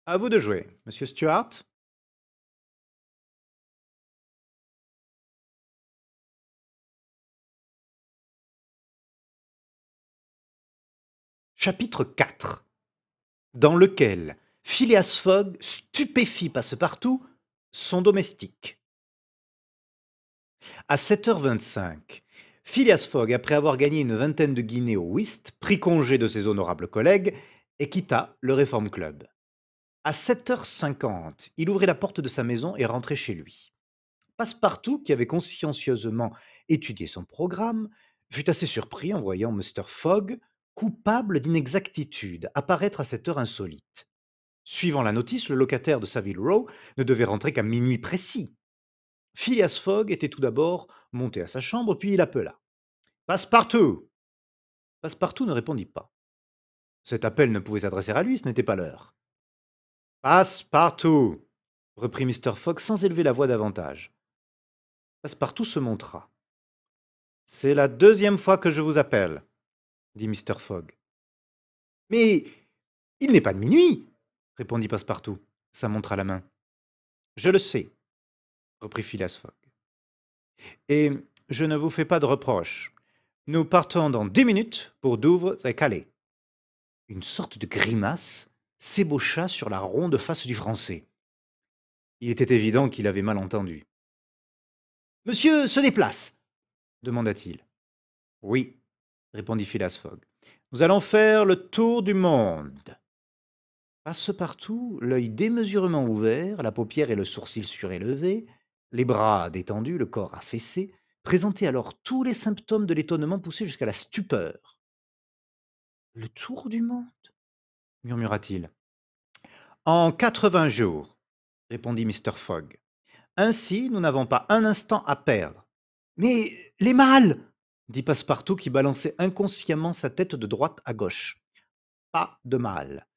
À vous de jouer, monsieur Stuart. Chapitre 4, dans lequel Phileas Fogg stupéfie Passepartout, son domestique. À 7h25, Phileas Fogg, après avoir gagné une vingtaine de guinées au whist, prit congé de ses honorables collègues et quitta le Reform Club. À 7h50, il ouvrit la porte de sa maison et rentrait chez lui. Passepartout, qui avait consciencieusement étudié son programme, fut assez surpris en voyant Mr. Fogg, coupable d'inexactitude, apparaître à cette heure insolite. Suivant la notice, le locataire de Savile Row ne devait rentrer qu'à minuit précis. Phileas Fogg était tout d'abord monté à sa chambre, puis il appela. Passepartout! Passepartout ne répondit pas. Cet appel ne pouvait s'adresser à lui, ce n'était pas l'heure. Passepartout! Reprit Mr. Fogg sans élever la voix davantage. Passepartout se montra. C'est la deuxième fois que je vous appelle, dit Mr. Fogg. Mais il n'est pas de minuit, répondit Passepartout, sa montre à la main. Je le sais, reprit Phileas Fogg. Et je ne vous fais pas de reproches. Nous partons dans 10 minutes pour Douvres et Calais. Une sorte de grimace s'ébaucha sur la ronde face du Français. Il était évident qu'il avait mal entendu. Monsieur se déplace, demanda-t-il. Oui, répondit Phileas Fogg. Nous allons faire le tour du monde. Passepartout, l'œil démesurément ouvert, la paupière et le sourcil surélevé, les bras détendus, le corps affaissé, présentait alors tous les symptômes de l'étonnement poussé jusqu'à la stupeur. Le tour du monde, murmura-t-il. En 80 jours, répondit Mr. Fogg. Ainsi, nous n'avons pas un instant à perdre. Mais les malles, dit Passepartout qui balançait inconsciemment sa tête de droite à gauche. Pas de malles.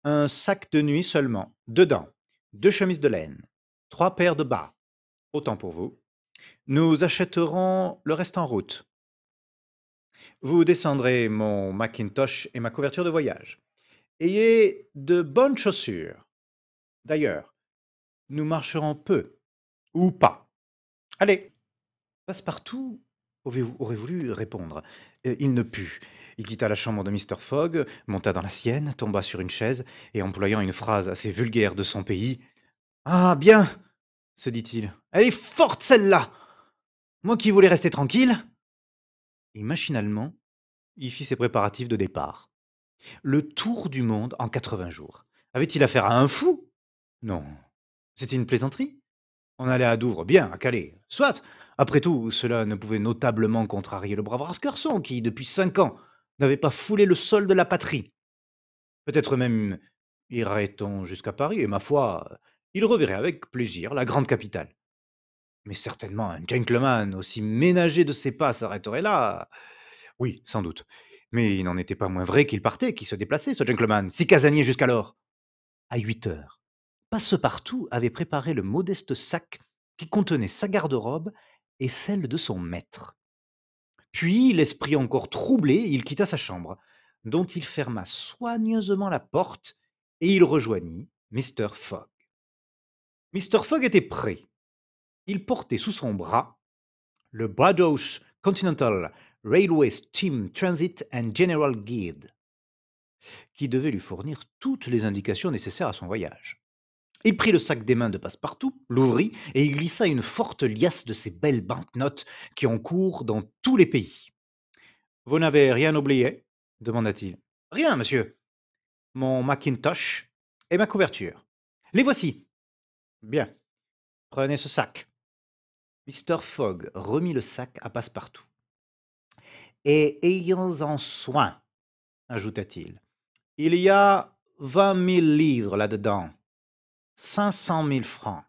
Un sac de nuit seulement, dedans, 2 chemises de laine, 3 paires de bas. Autant pour vous. Nous achèterons le reste en route. Vous descendrez mon Macintosh et ma couverture de voyage. Ayez de bonnes chaussures. D'ailleurs, nous marcherons peu, ou pas. Allez. Passepartout aurait voulu répondre. Il ne put. Il quitta la chambre de Mr. Fogg, monta dans la sienne, tomba sur une chaise, et employant une phrase assez vulgaire de son pays. Ah, bien, se dit-il. Elle est forte, celle-là. Moi qui voulais rester tranquille. Et machinalement, il fit ses préparatifs de départ. Le tour du monde en 80 jours. Avait-il affaire à un fou? Non. C'était une plaisanterie? On allait à Douvres, bien, à Calais. Soit, après tout, cela ne pouvait notablement contrarier le brave garçon qui, depuis 5 ans, n'avait pas foulé le sol de la patrie. Peut-être même irait-on jusqu'à Paris, et ma foi, il reverrait avec plaisir la grande capitale. Mais certainement un gentleman aussi ménager de ses pas s'arrêterait là. Oui, sans doute. Mais il n'en était pas moins vrai qu'il partait, qu'il se déplaçait, ce gentleman, si casanier jusqu'alors. À 8 heures, Passepartout avait préparé le modeste sac qui contenait sa garde-robe et celle de son maître. Puis, l'esprit encore troublé, il quitta sa chambre, dont il ferma soigneusement la porte, et il rejoignit Mr. Fogg. Mr. Fogg était prêt. Il portait sous son bras le Bradaws Continental Railway Steam Transit and General Guide, qui devait lui fournir toutes les indications nécessaires à son voyage. Il prit le sac des mains de Passepartout, l'ouvrit et y glissa une forte liasse de ces belles banknotes qui ont cours dans tous les pays. Vous n'avez rien oublié demanda-t-il. Rien, monsieur. Mon Macintosh et ma couverture. Les voici. Bien. Prenez ce sac. Mr. Fogg remit le sac à Passepartout. Et ayons-en soin, ajouta-t-il. Il y a 20 000 livres là-dedans. 500 000 francs.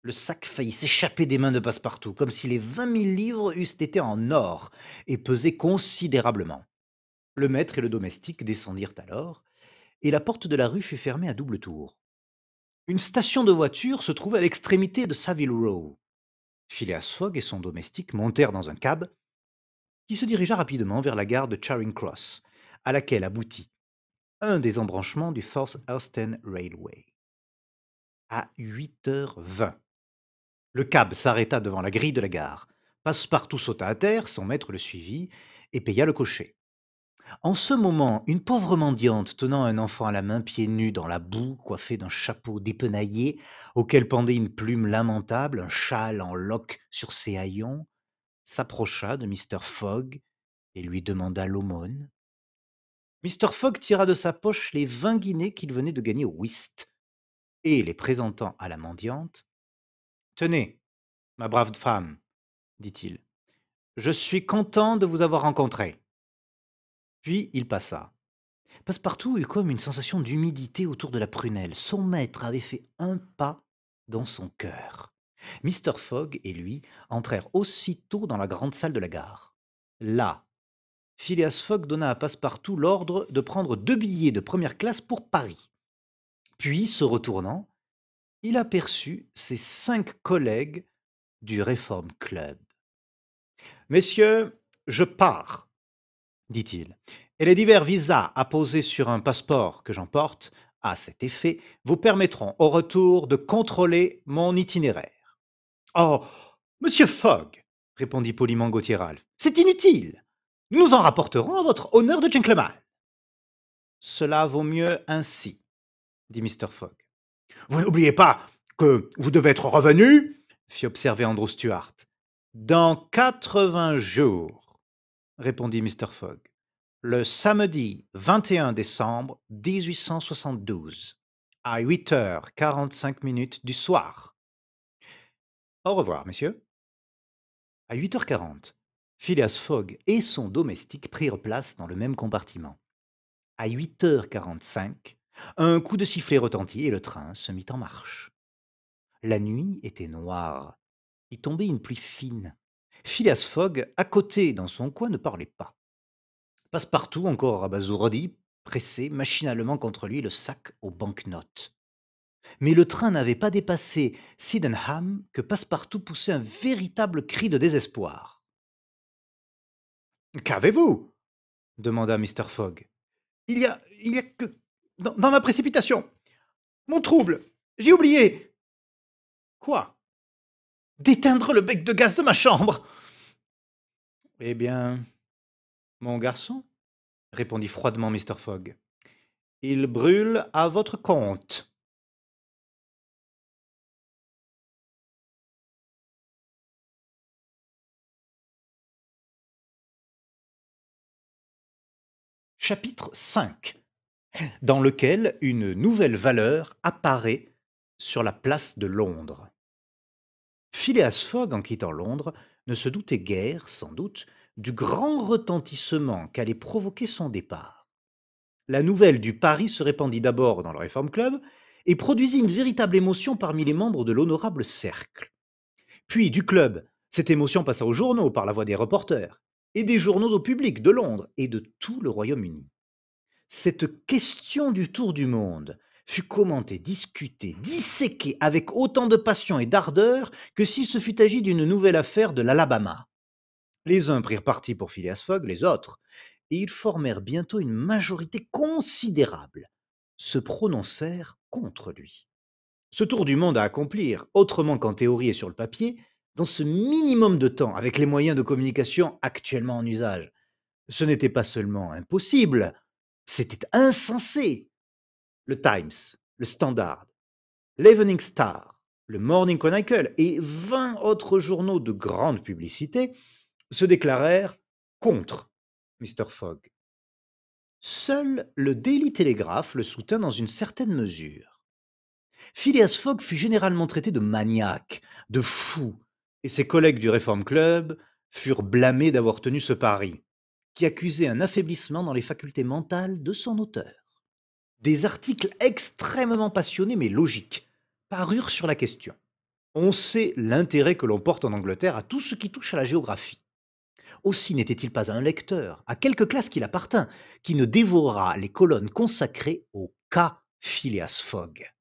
Le sac faillit s'échapper des mains de Passepartout, comme si les 20 000 livres eussent été en or et pesaient considérablement. Le maître et le domestique descendirent alors, et la porte de la rue fut fermée à double tour. Une station de voitures se trouvait à l'extrémité de Savile Row. Phileas Fogg et son domestique montèrent dans un cab qui se dirigea rapidement vers la gare de Charing Cross, à laquelle aboutit un des embranchements du South Eastern Railway. À 8h20, le cab s'arrêta devant la grille de la gare. Passepartout sauta à terre, son maître le suivit et paya le cocher. En ce moment, une pauvre mendiante tenant un enfant à la main, pieds nus dans la boue, coiffée d'un chapeau dépenaillé, auquel pendait une plume lamentable, un châle en loques sur ses haillons, s'approcha de Mr. Fogg et lui demanda l'aumône. Mr. Fogg tira de sa poche les 20 guinées qu'il venait de gagner au whist, et les présentant à la mendiante, Tenez, ma brave femme, dit-il, je suis content de vous avoir rencontré. Puis il passa. Passepartout eut comme une sensation d'humidité autour de la prunelle. Son maître avait fait un pas dans son cœur. Mr. Fogg et lui entrèrent aussitôt dans la grande salle de la gare. Là, Phileas Fogg donna à Passepartout l'ordre de prendre 2 billets de première classe pour Paris. Puis, se retournant, il aperçut ses 5 collègues du Reform Club. Messieurs, je pars, dit-il, et les divers visas apposés sur un passeport que j'emporte, à cet effet, vous permettront au retour de contrôler mon itinéraire. Oh, monsieur Fogg, répondit poliment Gauthier Ralph, c'est inutile. Nous nous en rapporterons à votre honneur de gentleman. Cela vaut mieux ainsi, dit Mr. Fogg. Vous n'oubliez pas que vous devez être revenu, fit observer Andrew Stuart. Dans 80 jours, répondit Mr. Fogg. Le samedi 21 décembre 1872, à 8h45 du soir. Au revoir, messieurs. À 8h40, Phileas Fogg et son domestique prirent place dans le même compartiment. À 8h45, un coup de sifflet retentit et le train se mit en marche. La nuit était noire. Il tombait une pluie fine. Phileas Fogg, à côté dans son coin, ne parlait pas. Passepartout, encore abasourdi, pressait machinalement contre lui le sac aux banknotes. Mais le train n'avait pas dépassé Sydenham que Passepartout poussait un véritable cri de désespoir. Qu'avez-vous demanda Mr. Fogg. Il y a que... Dans ma précipitation. Mon trouble. J'ai oublié. Quoi? D'éteindre le bec de gaz de ma chambre. Eh bien, mon garçon, répondit froidement Mr. Fogg, il brûle à votre compte. Chapitre 5, dans lequel une nouvelle valeur apparaît sur la place de Londres. Phileas Fogg, en quittant Londres, ne se doutait guère, sans doute, du grand retentissement qu'allait provoquer son départ. La nouvelle du pari se répandit d'abord dans le Reform Club et produisit une véritable émotion parmi les membres de l'honorable cercle. Puis, du club, cette émotion passa aux journaux par la voix des reporters, et des journaux au public de Londres et de tout le Royaume-Uni. Cette question du tour du monde fut commentée, discutée, disséquée avec autant de passion et d'ardeur que s'il se fût agi d'une nouvelle affaire de l'Alabama. Les uns prirent parti pour Phileas Fogg, les autres, et ils formèrent bientôt une majorité considérable, se prononcèrent contre lui. Ce tour du monde à accomplir, autrement qu'en théorie et sur le papier, dans ce minimum de temps avec les moyens de communication actuellement en usage, ce n'était pas seulement impossible, c'était insensé. Le Times, le Standard, l'Evening Star, le Morning Chronicle et 20 autres journaux de grande publicité se déclarèrent contre Mr. Fogg. Seul le Daily Telegraph le soutint dans une certaine mesure. Phileas Fogg fut généralement traité de maniaque, de fou, et ses collègues du Reform Club furent blâmés d'avoir tenu ce pari, qui accusait un affaiblissement dans les facultés mentales de son auteur. Des articles extrêmement passionnés mais logiques parurent sur la question. On sait l'intérêt que l'on porte en Angleterre à tout ce qui touche à la géographie. Aussi n'était-il pas un lecteur, à quelque classe qu'il appartint, qui ne dévorera les colonnes consacrées au cas Phileas Fogg.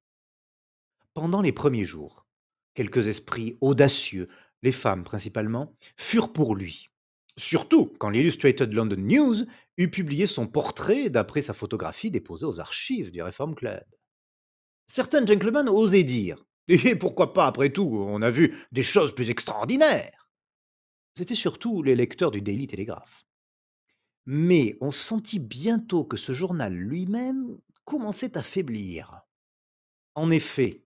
Pendant les premiers jours, quelques esprits audacieux, les femmes principalement, furent pour lui. Surtout quand l'Illustrated London News eut publié son portrait d'après sa photographie déposée aux archives du Reform Club. Certains gentlemen osaient dire: et pourquoi pas, après tout, on a vu des choses plus extraordinaires. C'étaient surtout les lecteurs du Daily Telegraph. Mais on sentit bientôt que ce journal lui-même commençait à faiblir. En effet,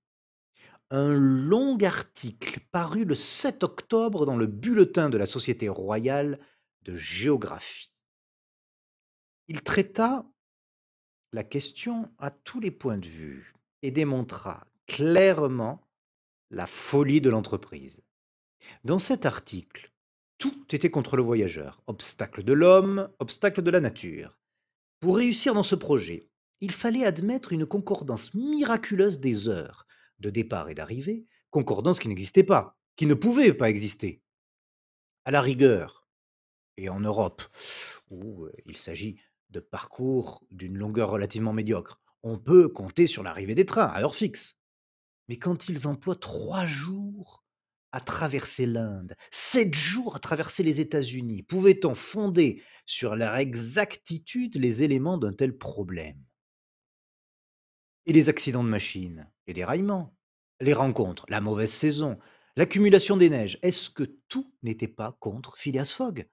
un long article parut le 7 octobre dans le bulletin de la Société royale de géographie. Il traita la question à tous les points de vue et démontra clairement la folie de l'entreprise. Dans cet article, tout était contre le voyageur, obstacle de l'homme, obstacle de la nature. Pour réussir dans ce projet, il fallait admettre une concordance miraculeuse des heures de départ et d'arrivée, concordance qui n'existait pas, qui ne pouvait pas exister. À la rigueur, et en Europe, où il s'agit de parcours d'une longueur relativement médiocre, on peut compter sur l'arrivée des trains à heure fixe. Mais quand ils emploient 3 jours à traverser l'Inde, 7 jours à traverser les États-Unis, pouvait-on fonder sur leur exactitude les éléments d'un tel problème? Et les accidents de machines, les déraillements, les rencontres, la mauvaise saison, l'accumulation des neiges, est-ce que tout n'était pas contre Phileas Fogg?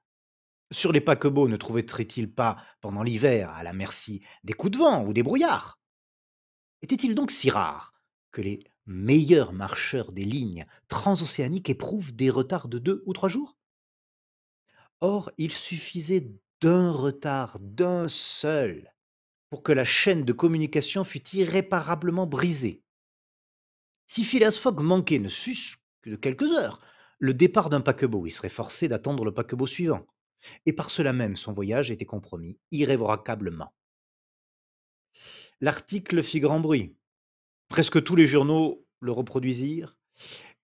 Sur les paquebots, ne trouverait-il pas, pendant l'hiver, à la merci des coups de vent ou des brouillards? Était-il donc si rare que les meilleurs marcheurs des lignes transocéaniques éprouvent des retards de 2 ou 3 jours? Or, il suffisait d'un retard, d'un seul, pour que la chaîne de communication fût irréparablement brisée. Si Phileas Fogg manquait ne fût-ce que de quelques heures, le départ d'un paquebot, il serait forcé d'attendre le paquebot suivant. Et par cela même, son voyage était compromis irrévocablement. L'article fit grand bruit. Presque tous les journaux le reproduisirent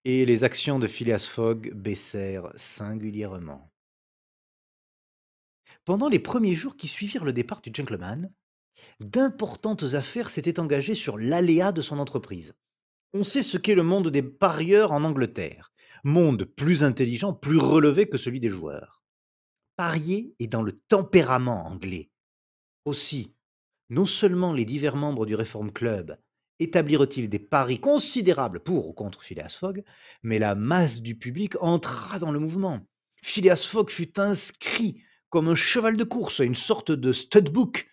et les actions de Phileas Fogg baissèrent singulièrement. Pendant les premiers jours qui suivirent le départ du gentleman, d'importantes affaires s'étaient engagées sur l'aléa de son entreprise. On sait ce qu'est le monde des parieurs en Angleterre, monde plus intelligent, plus relevé que celui des joueurs. Parier est dans le tempérament anglais. Aussi, non seulement les divers membres du Reform Club établirent-ils des paris considérables pour ou contre Phileas Fogg, mais la masse du public entra dans le mouvement. Phileas Fogg fut inscrit comme un cheval de course à une sorte de studbook.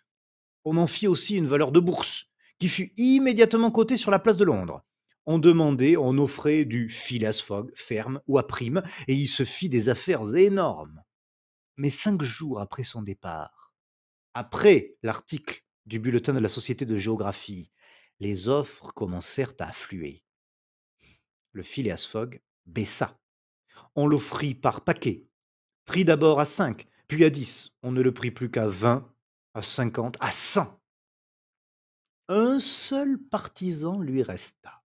On en fit aussi une valeur de bourse, qui fut immédiatement cotée sur la place de Londres. On demandait, on offrait du Phileas Fogg, ferme ou à prime, et il se fit des affaires énormes. Mais 5 jours après son départ, après l'article du bulletin de la Société de géographie, les offres commencèrent à affluer. Le Phileas Fogg baissa. On l'offrit par paquet, pris d'abord à 5, puis à 10. On ne le prit plus qu'à 20, à 50, à 100. Un seul partisan lui resta.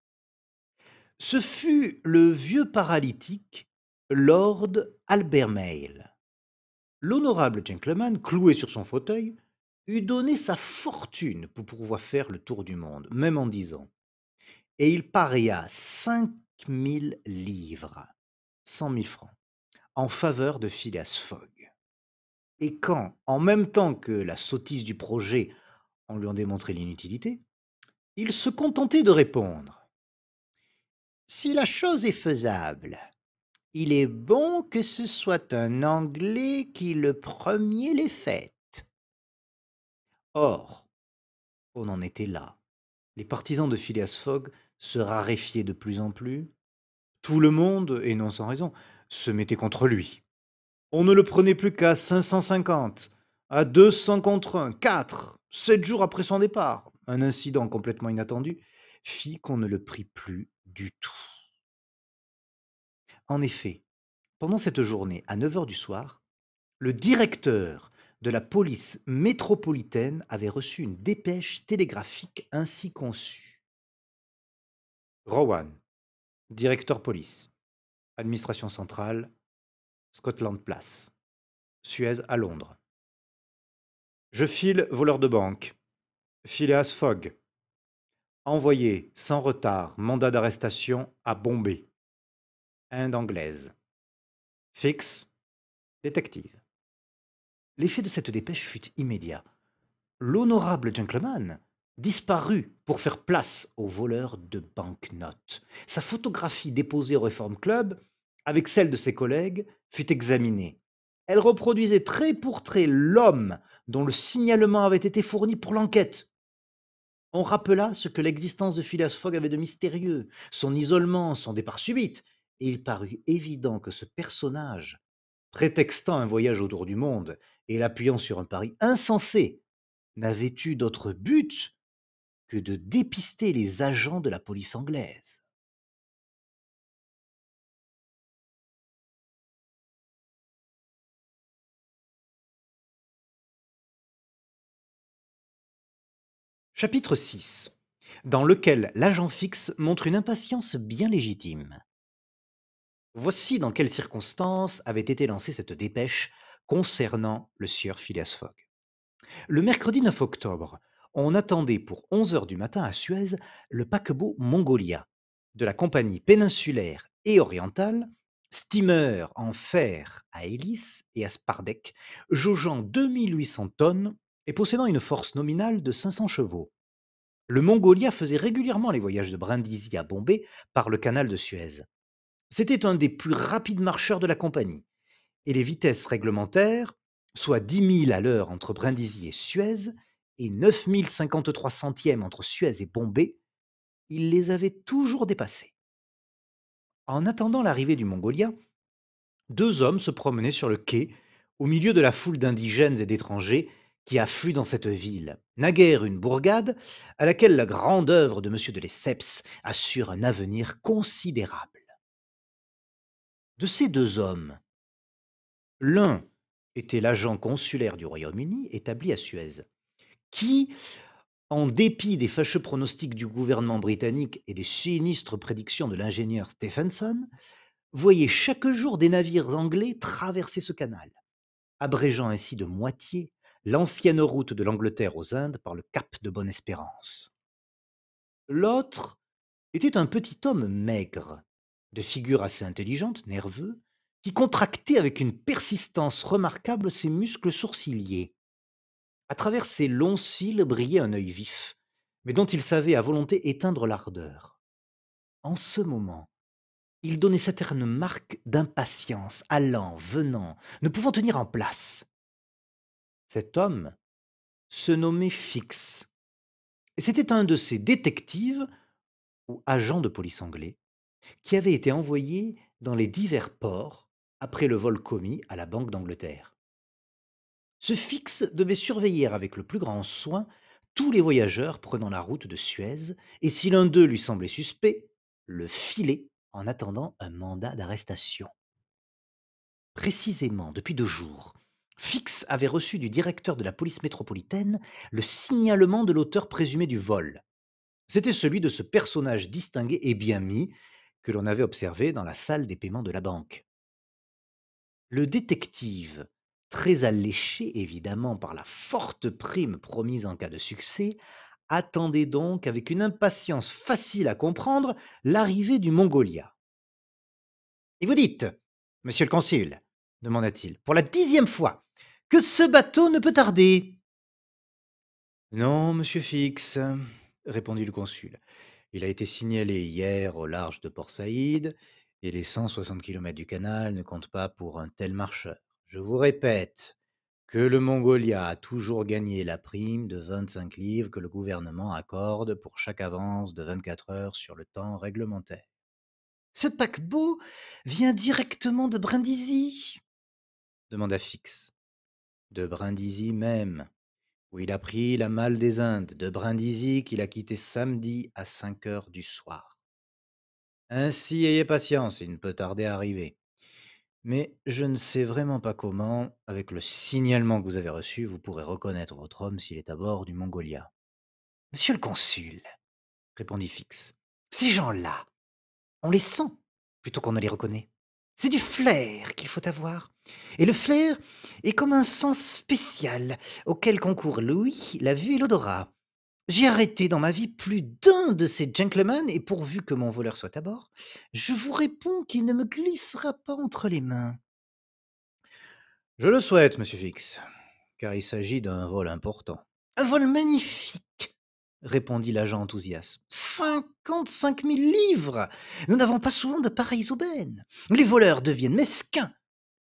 Ce fut le vieux paralytique, Lord Albermale. L'honorable gentleman, cloué sur son fauteuil, eût donné sa fortune pour pouvoir faire le tour du monde, même en 10 ans. Et il paria 5 000 livres, 100 000 francs, en faveur de Phileas Fogg. Et quand, en même temps que la sottise du projet, on lui en démontrait l'inutilité, il se contentait de répondre: Si la chose est faisable, il est bon que ce soit un Anglais qui le premier l'ait faite. Or, on en était là. Les partisans de Phileas Fogg se raréfiaient de plus en plus. Tout le monde, et non sans raison, se mettait contre lui. On ne le prenait plus qu'à 550, à 200 contre 1, 4, 7 jours après son départ. Un incident complètement inattendu fit qu'on ne le prit plus du tout. En effet, pendant cette journée, à 9 heures du soir, le directeur de la police métropolitaine avait reçu une dépêche télégraphique ainsi conçue. Rowan, directeur police, administration centrale, Scotland Place, Suez à Londres. Je file voleur de banque. Phileas Fogg. Envoyé sans retard mandat d'arrestation à Bombay, Inde anglaise. Fix, détective. L'effet de cette dépêche fut immédiat. L'honorable gentleman disparut pour faire place au voleur de banknotes. Sa photographie déposée au Reform Club, avec celle de ses collègues, fut examinée. Elle reproduisait trait pour trait l'homme dont le signalement avait été fourni pour l'enquête. On rappela ce que l'existence de Phileas Fogg avait de mystérieux, son isolement, son départ subit, et il parut évident que ce personnage, prétextant un voyage autour du monde et l'appuyant sur un pari insensé, n'avait eu d'autre but que de dépister les agents de la police anglaise. Chapitre 6, dans lequel l'agent fixe montre une impatience bien légitime. Voici dans quelles circonstances avait été lancée cette dépêche concernant le sieur Phileas Fogg. Le mercredi 9 octobre, on attendait pour 11 heures du matin à Suez le paquebot Mongolia de la compagnie péninsulaire et orientale, steamer en fer à hélice et à spardec, jaugeant 2800 tonnes et possédant une force nominale de 500 chevaux. Le Mongolia faisait régulièrement les voyages de Brindisi à Bombay par le canal de Suez. C'était un des plus rapides marcheurs de la compagnie, et les vitesses réglementaires, soit 10 000 à l'heure entre Brindisi et Suez, et 9 053 centièmes entre Suez et Bombay, il les avait toujours dépassés. En attendant l'arrivée du Mongolia, deux hommes se promenaient sur le quai, au milieu de la foule d'indigènes et d'étrangers qui affluent dans cette ville, naguère une bourgade à laquelle la grande œuvre de M. de Lesseps assure un avenir considérable. De ces deux hommes, l'un était l'agent consulaire du Royaume-Uni établi à Suez, qui, en dépit des fâcheux pronostics du gouvernement britannique et des sinistres prédictions de l'ingénieur Stephenson, voyait chaque jour des navires anglais traverser ce canal, abrégeant ainsi de moitié l'ancienne route de l'Angleterre aux Indes par le cap de Bonne-Espérance. L'autre était un petit homme maigre, de figure assez intelligente, nerveux, qui contractait avec une persistance remarquable ses muscles sourciliers. À travers ses longs cils brillait un œil vif, mais dont il savait à volonté éteindre l'ardeur. En ce moment, il donnait certaines marques d'impatience, allant, venant, ne pouvant tenir en place. Cet homme se nommait Fix, et c'était un de ces détectives ou agents de police anglais qui avait été envoyé dans les divers ports après le vol commis à la Banque d'Angleterre. Ce Fix devait surveiller avec le plus grand soin tous les voyageurs prenant la route de Suez, et si l'un d'eux lui semblait suspect, le filer en attendant un mandat d'arrestation. Précisément, depuis 2 jours, Fix avait reçu du directeur de la police métropolitaine le signalement de l'auteur présumé du vol. C'était celui de ce personnage distingué et bien mis que l'on avait observé dans la salle des paiements de la banque. Le détective, très alléché évidemment par la forte prime promise en cas de succès, attendait donc avec une impatience facile à comprendre l'arrivée du Mongolia. Et vous dites, monsieur le consul, demanda-t-il, pour la 10e fois, que ce bateau ne peut tarder. Non, monsieur Fix, répondit le consul. Il a été signalé hier au large de Port Saïd, et les 160 kilomètres du canal ne comptent pas pour un tel marcheur. Je vous répète que le Mongolia a toujours gagné la prime de 25 livres que le gouvernement accorde pour chaque avance de 24 heures sur le temps réglementaire. Ce paquebot vient directement de Brindisi, demanda Fix. De Brindisi même, où il a pris la malle des Indes, de Brindisi qu'il a quitté samedi à 5 heures du soir. Ainsi, ayez patience, il ne peut tarder à arriver. Mais je ne sais vraiment pas comment, avec le signalement que vous avez reçu, vous pourrez reconnaître votre homme s'il est à bord du Mongolia. Monsieur le consul, répondit Fix, ces gens-là, on les sent plutôt qu'on ne les reconnaît. C'est du flair qu'il faut avoir. Et le flair est comme un sens spécial auquel concourent l'ouïe, la vue et l'odorat. J'ai arrêté dans ma vie plus d'un de ces gentlemen et pourvu que mon voleur soit à bord, je vous réponds qu'il ne me glissera pas entre les mains. Je le souhaite, monsieur Fix, car il s'agit d'un vol important. Un vol magnifique, répondit l'agent enthousiaste. 55 000 livres. Nous n'avons pas souvent de pareilles aubaines. Les voleurs deviennent mesquins.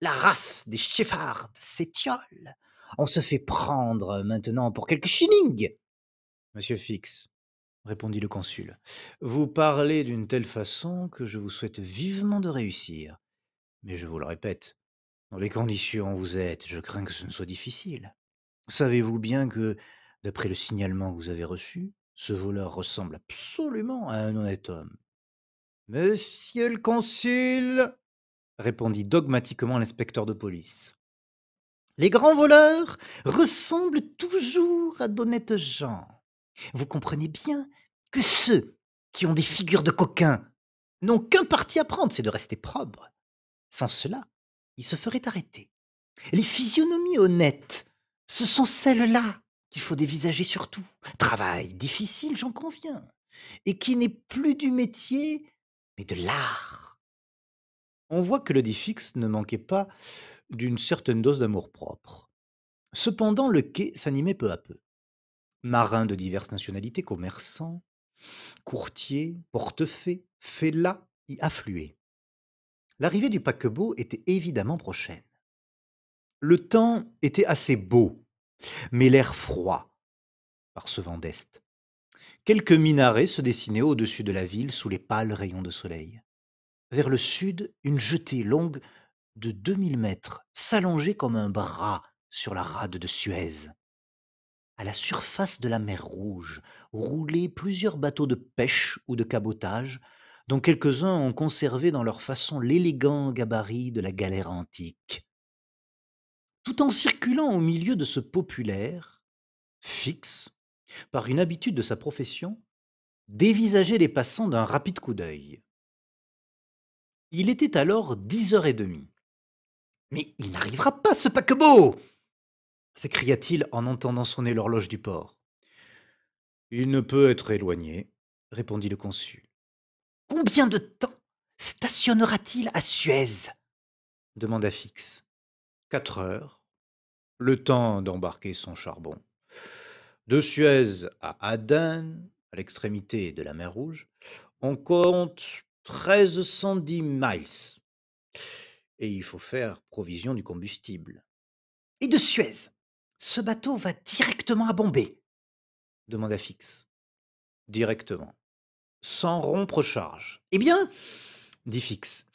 La race des chefards s'étiole. On se fait prendre maintenant pour quelques shillings. Monsieur Fix, répondit le consul, vous parlez d'une telle façon que je vous souhaite vivement de réussir. Mais je vous le répète, dans les conditions où vous êtes, je crains que ce ne soit difficile. Savez-vous bien que, d'après le signalement que vous avez reçu, ce voleur ressemble absolument à un honnête homme? Monsieur le consul, répondit dogmatiquement l'inspecteur de police, les grands voleurs ressemblent toujours à d'honnêtes gens. Vous comprenez bien que ceux qui ont des figures de coquins n'ont qu'un parti à prendre, c'est de rester propres. Sans cela, ils se feraient arrêter. Les physionomies honnêtes, ce sont celles-là qu'il faut dévisager surtout. Travail difficile, j'en conviens, et qui n'est plus du métier, mais de l'art. On voit que le dit Fix ne manquait pas d'une certaine dose d'amour-propre. Cependant, le quai s'animait peu à peu. Marins de diverses nationalités, commerçants, courtiers, portefaix, fellahs y affluaient. L'arrivée du paquebot était évidemment prochaine. Le temps était assez beau, mais l'air froid par ce vent d'est. Quelques minarets se dessinaient au-dessus de la ville sous les pâles rayons de soleil. Vers le sud, une jetée longue de 2000 mètres s'allongeait comme un bras sur la rade de Suez. À la surface de la mer Rouge roulaient plusieurs bateaux de pêche ou de cabotage, dont quelques-uns ont conservé dans leur façon l'élégant gabarit de la galère antique. Tout en circulant au milieu de ce populaire, Fix, par une habitude de sa profession, dévisageait les passants d'un rapide coup d'œil. Il était alors 10h30. Mais il n'arrivera pas, ce paquebot! S'écria-t-il en entendant sonner l'horloge du port. Il ne peut être éloigné, répondit le consul. Combien de temps stationnera-t-il à Suez? Demanda Fix. 4 heures. Le temps d'embarquer son charbon. De Suez à Aden, à l'extrémité de la mer Rouge, on compte 1310 miles. Et il faut faire provision du combustible. Et de Suez, ce bateau va directement à Bombay? Demanda Fix. Directement. Sans rompre charge. Eh bien, dit Fix,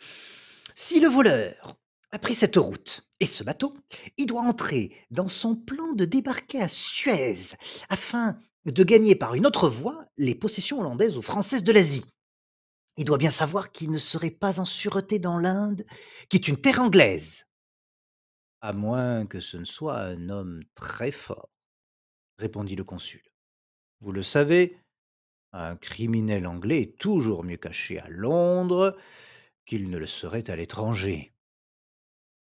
si le voleur a pris cette route et ce bateau, il doit entrer dans son plan de débarquer à Suez afin de gagner par une autre voie les possessions hollandaises ou françaises de l'Asie. Il doit bien savoir qu'il ne serait pas en sûreté dans l'Inde, qui est une terre anglaise. À moins que ce ne soit un homme très fort, répondit le consul. Vous le savez, un criminel anglais est toujours mieux caché à Londres qu'il ne le serait à l'étranger.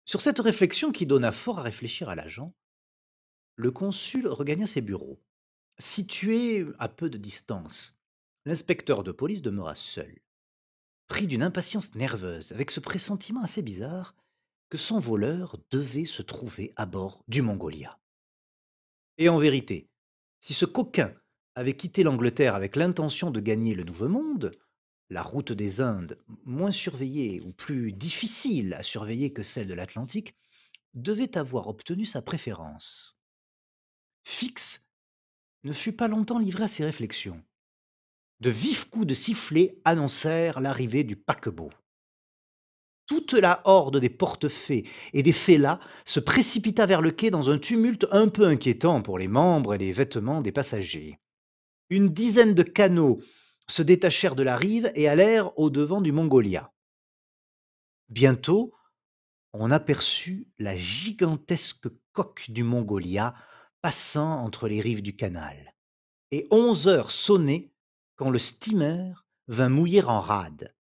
Sur cette réflexion qui donna fort à réfléchir à l'agent, le consul regagna ses bureaux. Situé à peu de distance, l'inspecteur de police demeura seul, pris d'une impatience nerveuse, avec ce pressentiment assez bizarre que son voleur devait se trouver à bord du Mongolia. Et en vérité, si ce coquin avait quitté l'Angleterre avec l'intention de gagner le Nouveau Monde, la route des Indes, moins surveillée ou plus difficile à surveiller que celle de l'Atlantique, devait avoir obtenu sa préférence. Fix ne fut pas longtemps livré à ses réflexions. De vifs coups de sifflet annoncèrent l'arrivée du paquebot. Toute la horde des portefaix et des fellahs se précipita vers le quai dans un tumulte un peu inquiétant pour les membres et les vêtements des passagers. Une dizaine de canots se détachèrent de la rive et allèrent au-devant du Mongolia. Bientôt, on aperçut la gigantesque coque du Mongolia passant entre les rives du canal. Et 11 heures sonnaient quand le steamer vint mouiller en rade,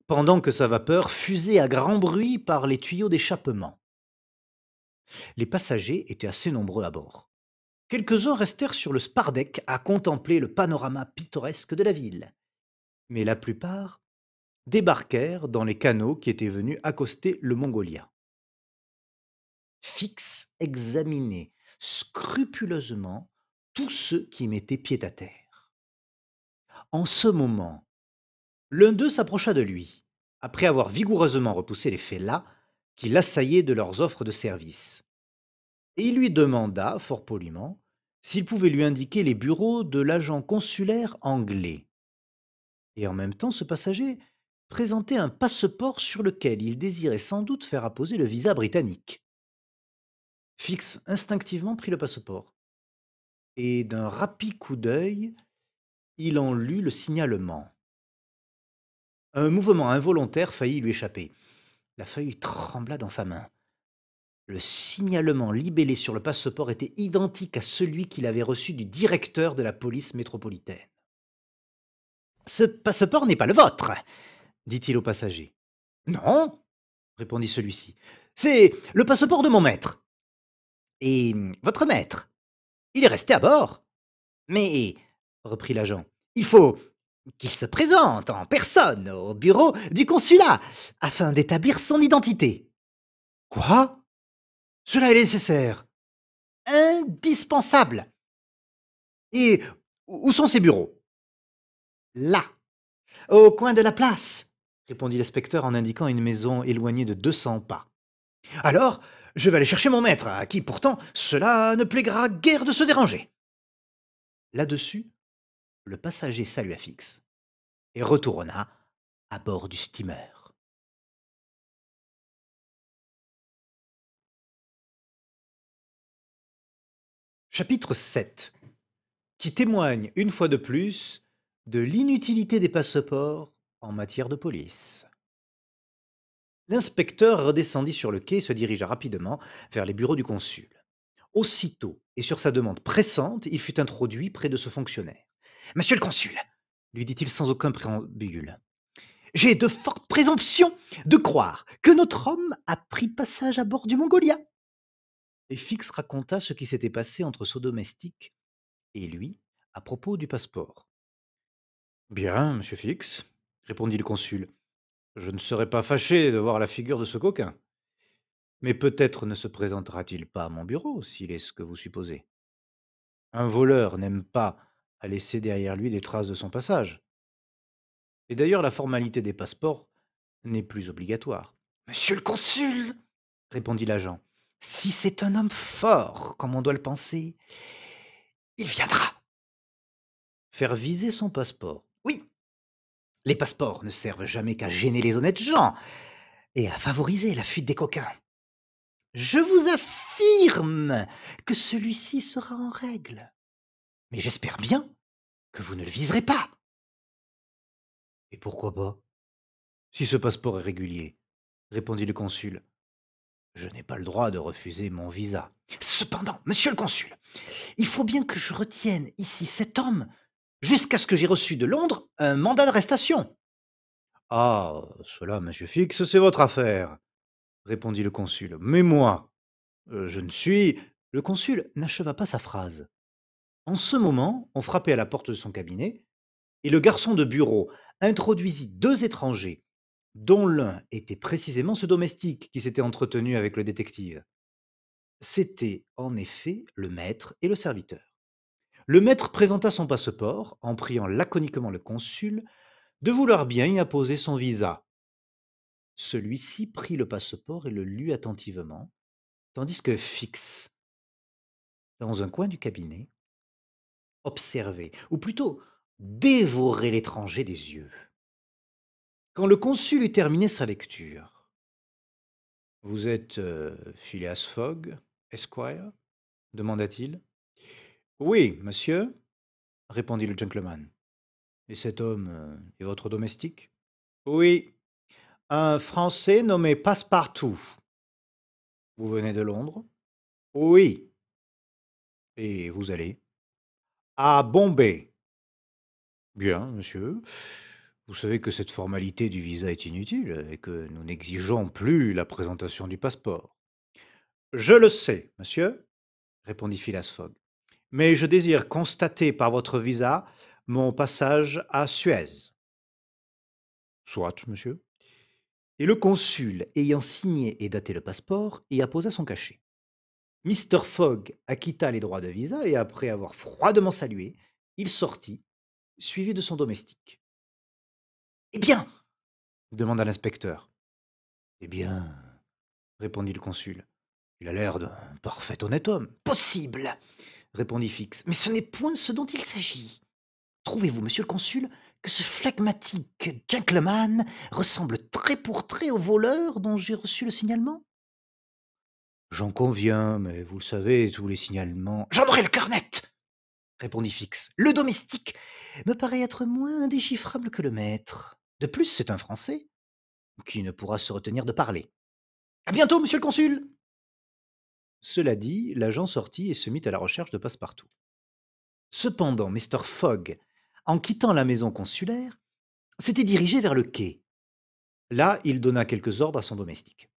pendant que sa vapeur fusait à grand bruit par les tuyaux d'échappement. Les passagers étaient assez nombreux à bord. Quelques-uns restèrent sur le spar-deck à contempler le panorama pittoresque de la ville, mais la plupart débarquèrent dans les canots qui étaient venus accoster le Mongolia. Fix examinait scrupuleusement tous ceux qui mettaient pied à terre. En ce moment, l'un d'eux s'approcha de lui, après avoir vigoureusement repoussé les fellahs qui l'assaillaient de leurs offres de service. Et il lui demanda, fort poliment, s'il pouvait lui indiquer les bureaux de l'agent consulaire anglais. Et en même temps, ce passager présentait un passeport sur lequel il désirait sans doute faire apposer le visa britannique. Fix instinctivement prit le passeport, et d'un rapide coup d'œil, il en lut le signalement. Un mouvement involontaire faillit lui échapper. La feuille trembla dans sa main. Le signalement libellé sur le passeport était identique à celui qu'il avait reçu du directeur de la police métropolitaine. Ce passeport n'est pas le vôtre, dit-il au passager. Non, répondit celui-ci. C'est le passeport de mon maître. Et votre maître, il est resté à bord. Mais, reprit l'agent, il faut qu'il se présente en personne au bureau du consulat afin d'établir son identité. Quoi? Cela est nécessaire. Indispensable. Et où sont ces bureaux? Là, au coin de la place, répondit l'inspecteur en indiquant une maison éloignée de 200 pas. Alors, je vais aller chercher mon maître, à qui pourtant cela ne plaira guère de se déranger. Là-dessus, le passager salua Fix et retourna à bord du steamer. Chapitre 7, qui témoigne une fois de plus de l'inutilité des passeports en matière de police. L'inspecteur redescendit sur le quai et se dirigea rapidement vers les bureaux du consul. Aussitôt, et sur sa demande pressante, il fut introduit près de ce fonctionnaire. Monsieur le consul, lui dit-il sans aucun préambule, j'ai de fortes présomptions de croire que notre homme a pris passage à bord du Mongolia. Et Fix raconta ce qui s'était passé entre son domestique et lui à propos du passeport. Bien, monsieur Fix, répondit le consul, je ne serais pas fâché de voir la figure de ce coquin. Mais peut-être ne se présentera-t-il pas à mon bureau, s'il est ce que vous supposez. Un voleur n'aime pas à laisser derrière lui des traces de son passage. Et d'ailleurs, la formalité des passeports n'est plus obligatoire. Monsieur le consul, répondit l'agent, si c'est un homme fort, comme on doit le penser, il viendra. Faire viser son passeport. Oui, les passeports ne servent jamais qu'à gêner les honnêtes gens et à favoriser la fuite des coquins. Je vous affirme que celui-ci sera en règle. Mais j'espère bien que vous ne le viserez pas. Et pourquoi pas? si ce passeport est régulier, répondit le consul. Je n'ai pas le droit de refuser mon visa. Cependant, monsieur le consul, il faut bien que je retienne ici cet homme jusqu'à ce que j'ai reçu de Londres un mandat d'arrestation. Ah, cela, monsieur Fix, c'est votre affaire, répondit le consul. Mais moi, je ne suis. Le consul n'acheva pas sa phrase. En ce moment, on frappait à la porte de son cabinet, et le garçon de bureau introduisit deux étrangers, dont l'un était précisément ce domestique qui s'était entretenu avec le détective. C'étaient en effet le maître et le serviteur. Le maître présenta son passeport en priant laconiquement le consul de vouloir bien y apposer son visa. Celui-ci prit le passeport et le lut attentivement, tandis que Fix, dans un coin du cabinet, observait, ou plutôt dévorait l'étranger des yeux. Quand le consul eut terminé sa lecture, vous êtes Phileas Fogg, Esquire demanda-t-il. Oui, monsieur, répondit le gentleman. Et cet homme est votre domestique? Oui, un Français nommé Passepartout. Vous venez de Londres? Oui. Et vous allez? À Bombay. Bien, monsieur. Vous savez que cette formalité du visa est inutile et que nous n'exigeons plus la présentation du passeport. Je le sais, monsieur, répondit Phileas Fogg. Mais je désire constater par votre visa mon passage à Suez. Soit, monsieur. Et le consul, ayant signé et daté le passeport, y apposa son cachet. Mr. Fogg acquitta les droits de visa et après avoir froidement salué, il sortit, suivi de son domestique. Eh bien, demanda l'inspecteur. Eh bien, répondit le consul, il a l'air d'un parfait honnête homme. Possible, répondit Fix, mais ce n'est point ce dont il s'agit. Trouvez-vous, monsieur le consul, que ce phlegmatique gentleman ressemble trait pour trait au voleur dont j'ai reçu le signalement? J'en conviens, mais vous le savez, tous les signalements. J'en aurai le cœur net, répondit Fix. Le domestique me paraît être moins indéchiffrable que le maître. De plus, c'est un Français qui ne pourra se retenir de parler. À bientôt, monsieur le consul! Cela dit, l'agent sortit et se mit à la recherche de Passepartout. Cependant, Mr. Fogg, en quittant la maison consulaire, s'était dirigé vers le quai. Là, il donna quelques ordres à son domestique.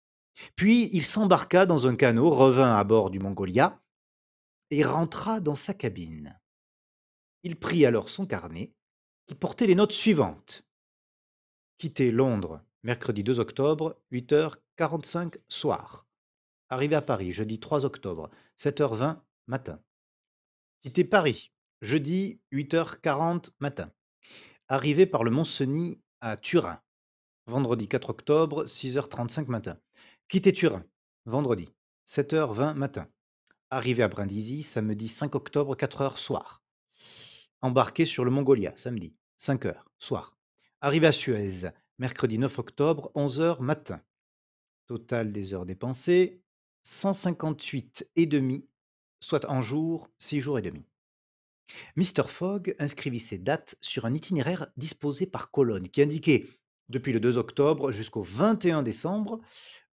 Puis, il s'embarqua dans un canot, revint à bord du Mongolia et rentra dans sa cabine. Il prit alors son carnet, qui portait les notes suivantes. Quitter Londres, mercredi 2 octobre, 8h45 soir. Arrivé à Paris, jeudi 3 octobre, 7h20 matin. Quitter Paris, jeudi 8h40 matin. Arrivé par le Mont-Cenis à Turin, vendredi 4 octobre, 6h35 matin. Quitter Turin, vendredi, 7h20 matin. Arrivé à Brindisi, samedi 5 octobre, 4h soir. Embarqué sur le Mongolia, samedi, 5h soir. Arrivé à Suez, mercredi 9 octobre, 11h matin. Total des heures dépensées, 158 et demi, soit en jour, 6 jours et demi. Mr. Fogg inscrivit ces dates sur un itinéraire disposé par colonne qui indiquait, depuis le 2 octobre jusqu'au 21 décembre,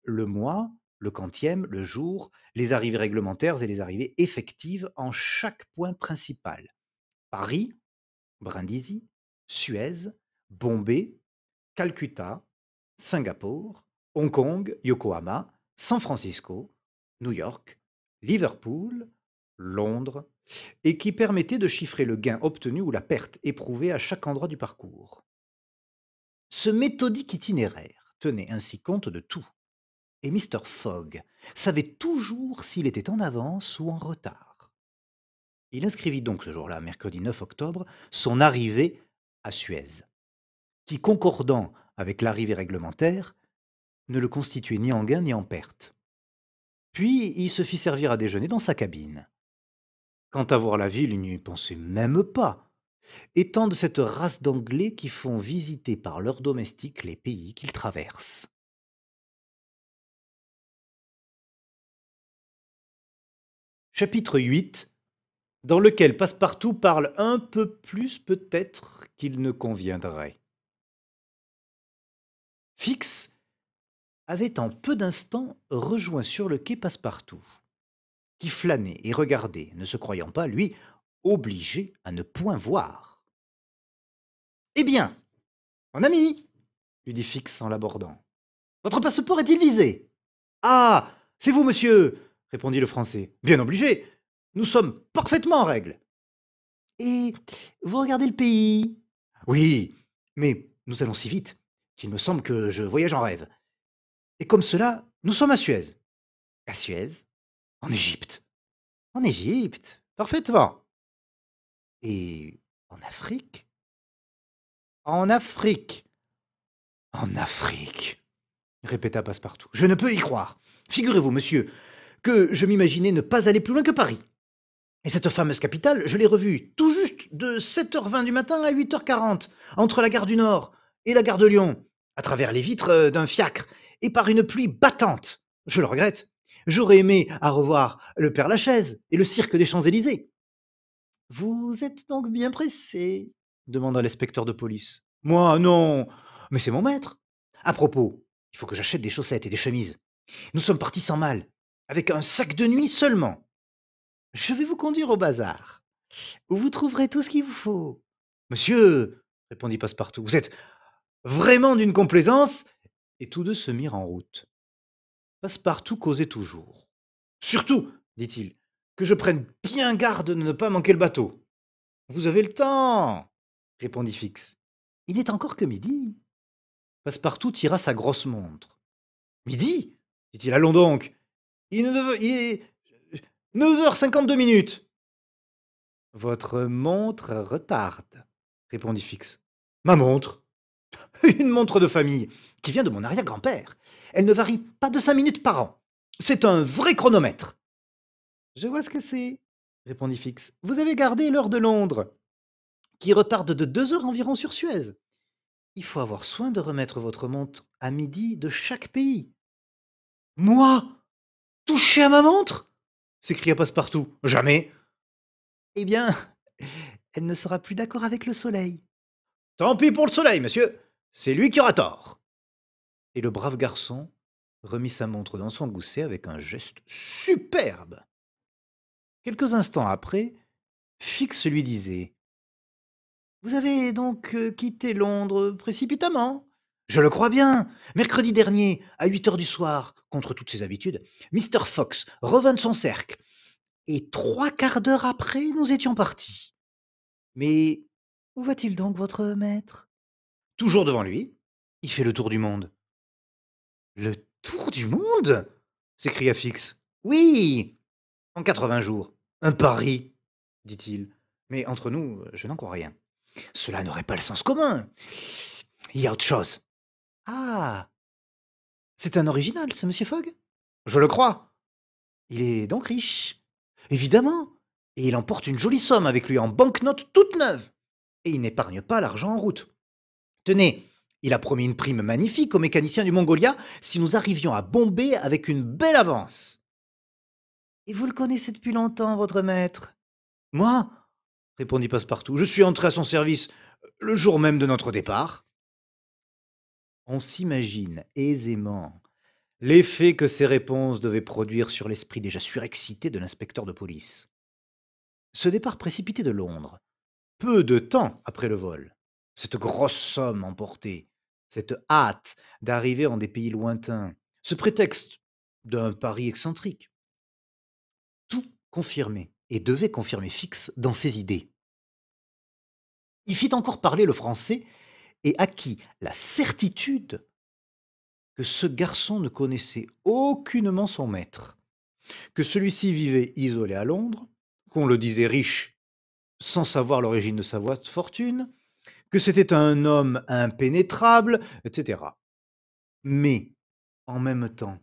le mois, le quantième, le jour, les arrivées réglementaires et les arrivées effectives en chaque point principal. Paris, Brindisi, Suez, Bombay, Calcutta, Singapour, Hong Kong, Yokohama, San Francisco, New York, Liverpool, Londres, et qui permettait de chiffrer le gain obtenu ou la perte éprouvée à chaque endroit du parcours. Ce méthodique itinéraire tenait ainsi compte de tout, et Mr. Fogg savait toujours s'il était en avance ou en retard. Il inscrivit donc ce jour-là, mercredi 9 octobre, son arrivée à Suez, qui, concordant avec l'arrivée réglementaire, ne le constituait ni en gain ni en perte. Puis il se fit servir à déjeuner dans sa cabine. Quant à voir la ville, il n'y pensait même pas, étant de cette race d'Anglais qui font visiter par leurs domestiques les pays qu'ils traversent. Chapitre 8, dans lequel Passepartout parle un peu plus peut-être qu'il ne conviendrait. Fix avait en peu d'instants rejoint sur le quai Passepartout, qui flânait et regardait, ne se croyant pas, lui, obligé à ne point voir. Eh bien, mon ami, lui dit Fix en l'abordant, votre passeport est-il visé? Ah, c'est vous, monsieur, répondit le Français. Bien obligé, nous sommes parfaitement en règle. Et vous regardez le pays? Oui, mais nous allons si vite qu'il me semble que je voyage en rêve. Et comme cela, nous sommes à Suez. À Suez? En Égypte. En Égypte, parfaitement. Et en Afrique? En Afrique. En Afrique, répéta Passepartout. Je ne peux y croire. Figurez-vous, monsieur, que je m'imaginais ne pas aller plus loin que Paris. Et cette fameuse capitale, je l'ai revue tout juste de 7h20 du matin à 8h40, entre la gare du Nord et la gare de Lyon, à travers les vitres d'un fiacre, et par une pluie battante. Je le regrette. J'aurais aimé à revoir le Père Lachaise et le cirque des Champs-Élysées. Vous êtes donc bien pressé demanda l'inspecteur de police. Moi, non. Mais c'est mon maître. À propos, il faut que j'achète des chaussettes et des chemises. Nous sommes partis sans mal, avec un sac de nuit seulement. Je vais vous conduire au bazar, où vous trouverez tout ce qu'il vous faut. Monsieur, répondit Passepartout, vous êtes vraiment d'une complaisance. Et tous deux se mirent en route. Passepartout causait toujours. Surtout, dit-il, que je prenne bien garde de ne pas manquer le bateau. Vous avez le temps, répondit Fix. Il n'est encore que midi. Passepartout tira sa grosse montre. Midi, dit-il, allons donc. Il est 9h52 minutes. Votre montre retarde, répondit Fix. Ma montre? Une montre de famille, qui vient de mon arrière-grand-père. Elle ne varie pas de 5 minutes par an. C'est un vrai chronomètre. Je vois ce que c'est, répondit Fix. Vous avez gardé l'heure de Londres, qui retarde de 2 heures environ sur Suez. Il faut avoir soin de remettre votre montre à midi de chaque pays. Moi? Toucher à ma montre? S'écria Passepartout. Jamais. Eh bien, elle ne sera plus d'accord avec le soleil. Tant pis pour le soleil, monsieur. C'est lui qui aura tort. Et le brave garçon remit sa montre dans son gousset avec un geste superbe. Quelques instants après, Fix lui disait: Vous avez donc quitté Londres précipitamment? Je le crois bien. Mercredi dernier, à 8 heures du soir, contre toutes ses habitudes, Mr. Fox revint de son cercle. Et 3 quarts d'heure après, nous étions partis. Mais où va-t-il donc, votre maître? Toujours devant lui. Il fait le tour du monde. Le tour du monde? S'écria Fix. Oui, en 80 jours. Un pari, dit-il. Mais entre nous, je n'en crois rien. Cela n'aurait pas le sens commun. Il y a autre chose. Ah, c'est un original, ce monsieur Fogg? Je le crois. Il est donc riche. Évidemment. Et il emporte une jolie somme avec lui en banquenotes toutes neuves. Et il n'épargne pas l'argent en route. Tenez, il a promis une prime magnifique aux mécaniciens du Mongolia si nous arrivions à Bombay avec une belle avance. Et vous le connaissez depuis longtemps, votre maître? Moi? Répondit Passepartout. Je suis entré à son service le jour même de notre départ. On s'imagine aisément l'effet que ces réponses devaient produire sur l'esprit déjà surexcité de l'inspecteur de police. Ce départ précipité de Londres, peu de temps après le vol, cette grosse somme emportée, cette hâte d'arriver en des pays lointains, ce prétexte d'un pari excentrique, tout confirmait et devait confirmer Fix dans ses idées. Il fit encore parler le français et acquit la certitude que ce garçon ne connaissait aucunement son maître, que celui-ci vivait isolé à Londres, qu'on le disait riche sans savoir l'origine de sa fortune, que c'était un homme impénétrable, etc. Mais, en même temps,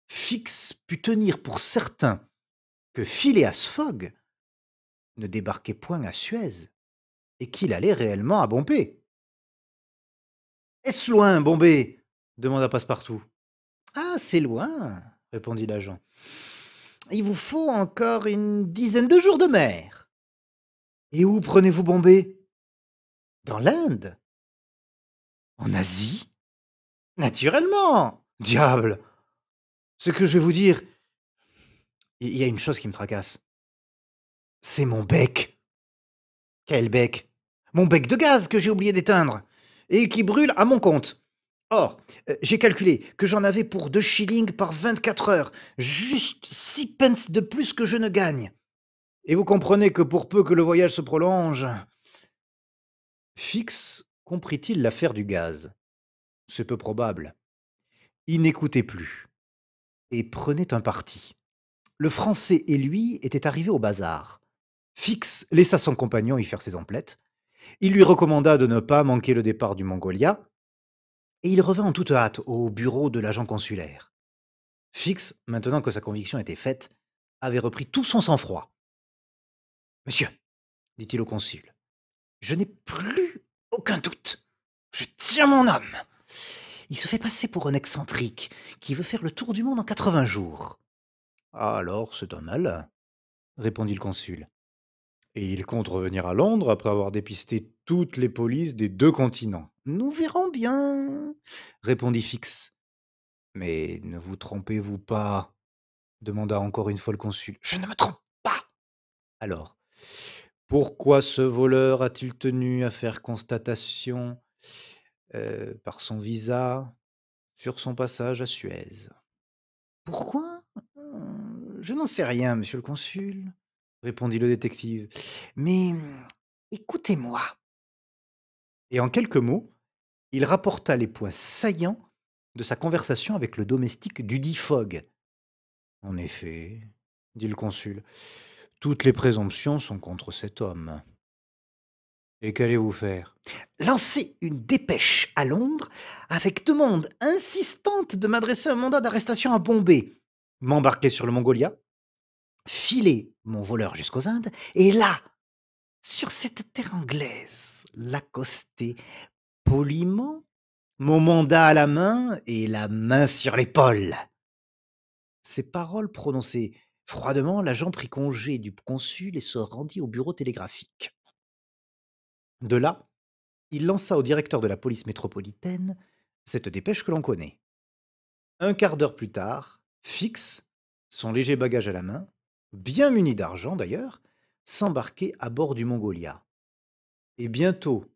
Fix put tenir pour certain que Phileas Fogg ne débarquait point à Suez et qu'il allait réellement à Bombay. Est-ce loin, Bombay? Demanda Passepartout. Ah, c'est loin, répondit l'agent. Il vous faut encore une dizaine de jours de mer. Et où prenez-vous Bombay? Dans l'Inde? En Asie? Naturellement! Diable! Ce que je vais vous dire, il y a une chose qui me tracasse. C'est mon bec. Quel bec? Mon bec de gaz que j'ai oublié d'éteindre et qui brûle à mon compte. Or, j'ai calculé que j'en avais pour 2 shillings par 24 heures, juste 6 pence de plus que je ne gagne. Et vous comprenez que pour peu que le voyage se prolonge. Fix comprit-il l'affaire du gaz? C'est peu probable. Il n'écoutait plus et prenait un parti. Le Français et lui étaient arrivés au bazar. Fix laissa son compagnon y faire ses emplettes. Il lui recommanda de ne pas manquer le départ du Mongolia, et il revint en toute hâte au bureau de l'agent consulaire. Fix, maintenant que sa conviction était faite, avait repris tout son sang-froid. Monsieur, dit-il au consul, je n'ai plus aucun doute. Je tiens mon homme. Il se fait passer pour un excentrique qui veut faire le tour du monde en 80 jours. Ah, alors, c'est un malin, répondit le consul. Et il compte revenir à Londres après avoir dépisté toutes les polices des 2 continents. Nous verrons bien, répondit Fix. Mais ne vous trompez-vous pas, demanda encore une fois le consul. Je ne me trompe pas. Alors, pourquoi ce voleur a-t-il tenu à faire constatation par son visa sur son passage à Suez? Pourquoi? Je n'en sais rien, monsieur le consul, répondit le détective. Mais écoutez-moi. Et en quelques mots, il rapporta les points saillants de sa conversation avec le domestique dudit Fogg. En effet, dit le consul, toutes les présomptions sont contre cet homme. Et qu'allez-vous faire? Lancer une dépêche à Londres avec demande insistante de m'adresser un mandat d'arrestation à Bombay, m'embarquer sur le Mongolia, filer mon voleur jusqu'aux Indes, et là, sur cette terre anglaise, l'accoster poliment, mon mandat à la main et la main sur l'épaule. Ces paroles prononcées froidement, l'agent prit congé du consul et se rendit au bureau télégraphique. De là, il lança au directeur de la police métropolitaine cette dépêche que l'on connaît. Un quart d'heure plus tard, Fix, son léger bagage à la main, bien muni d'argent d'ailleurs, s'embarquait à bord du Mongolia. Et bientôt,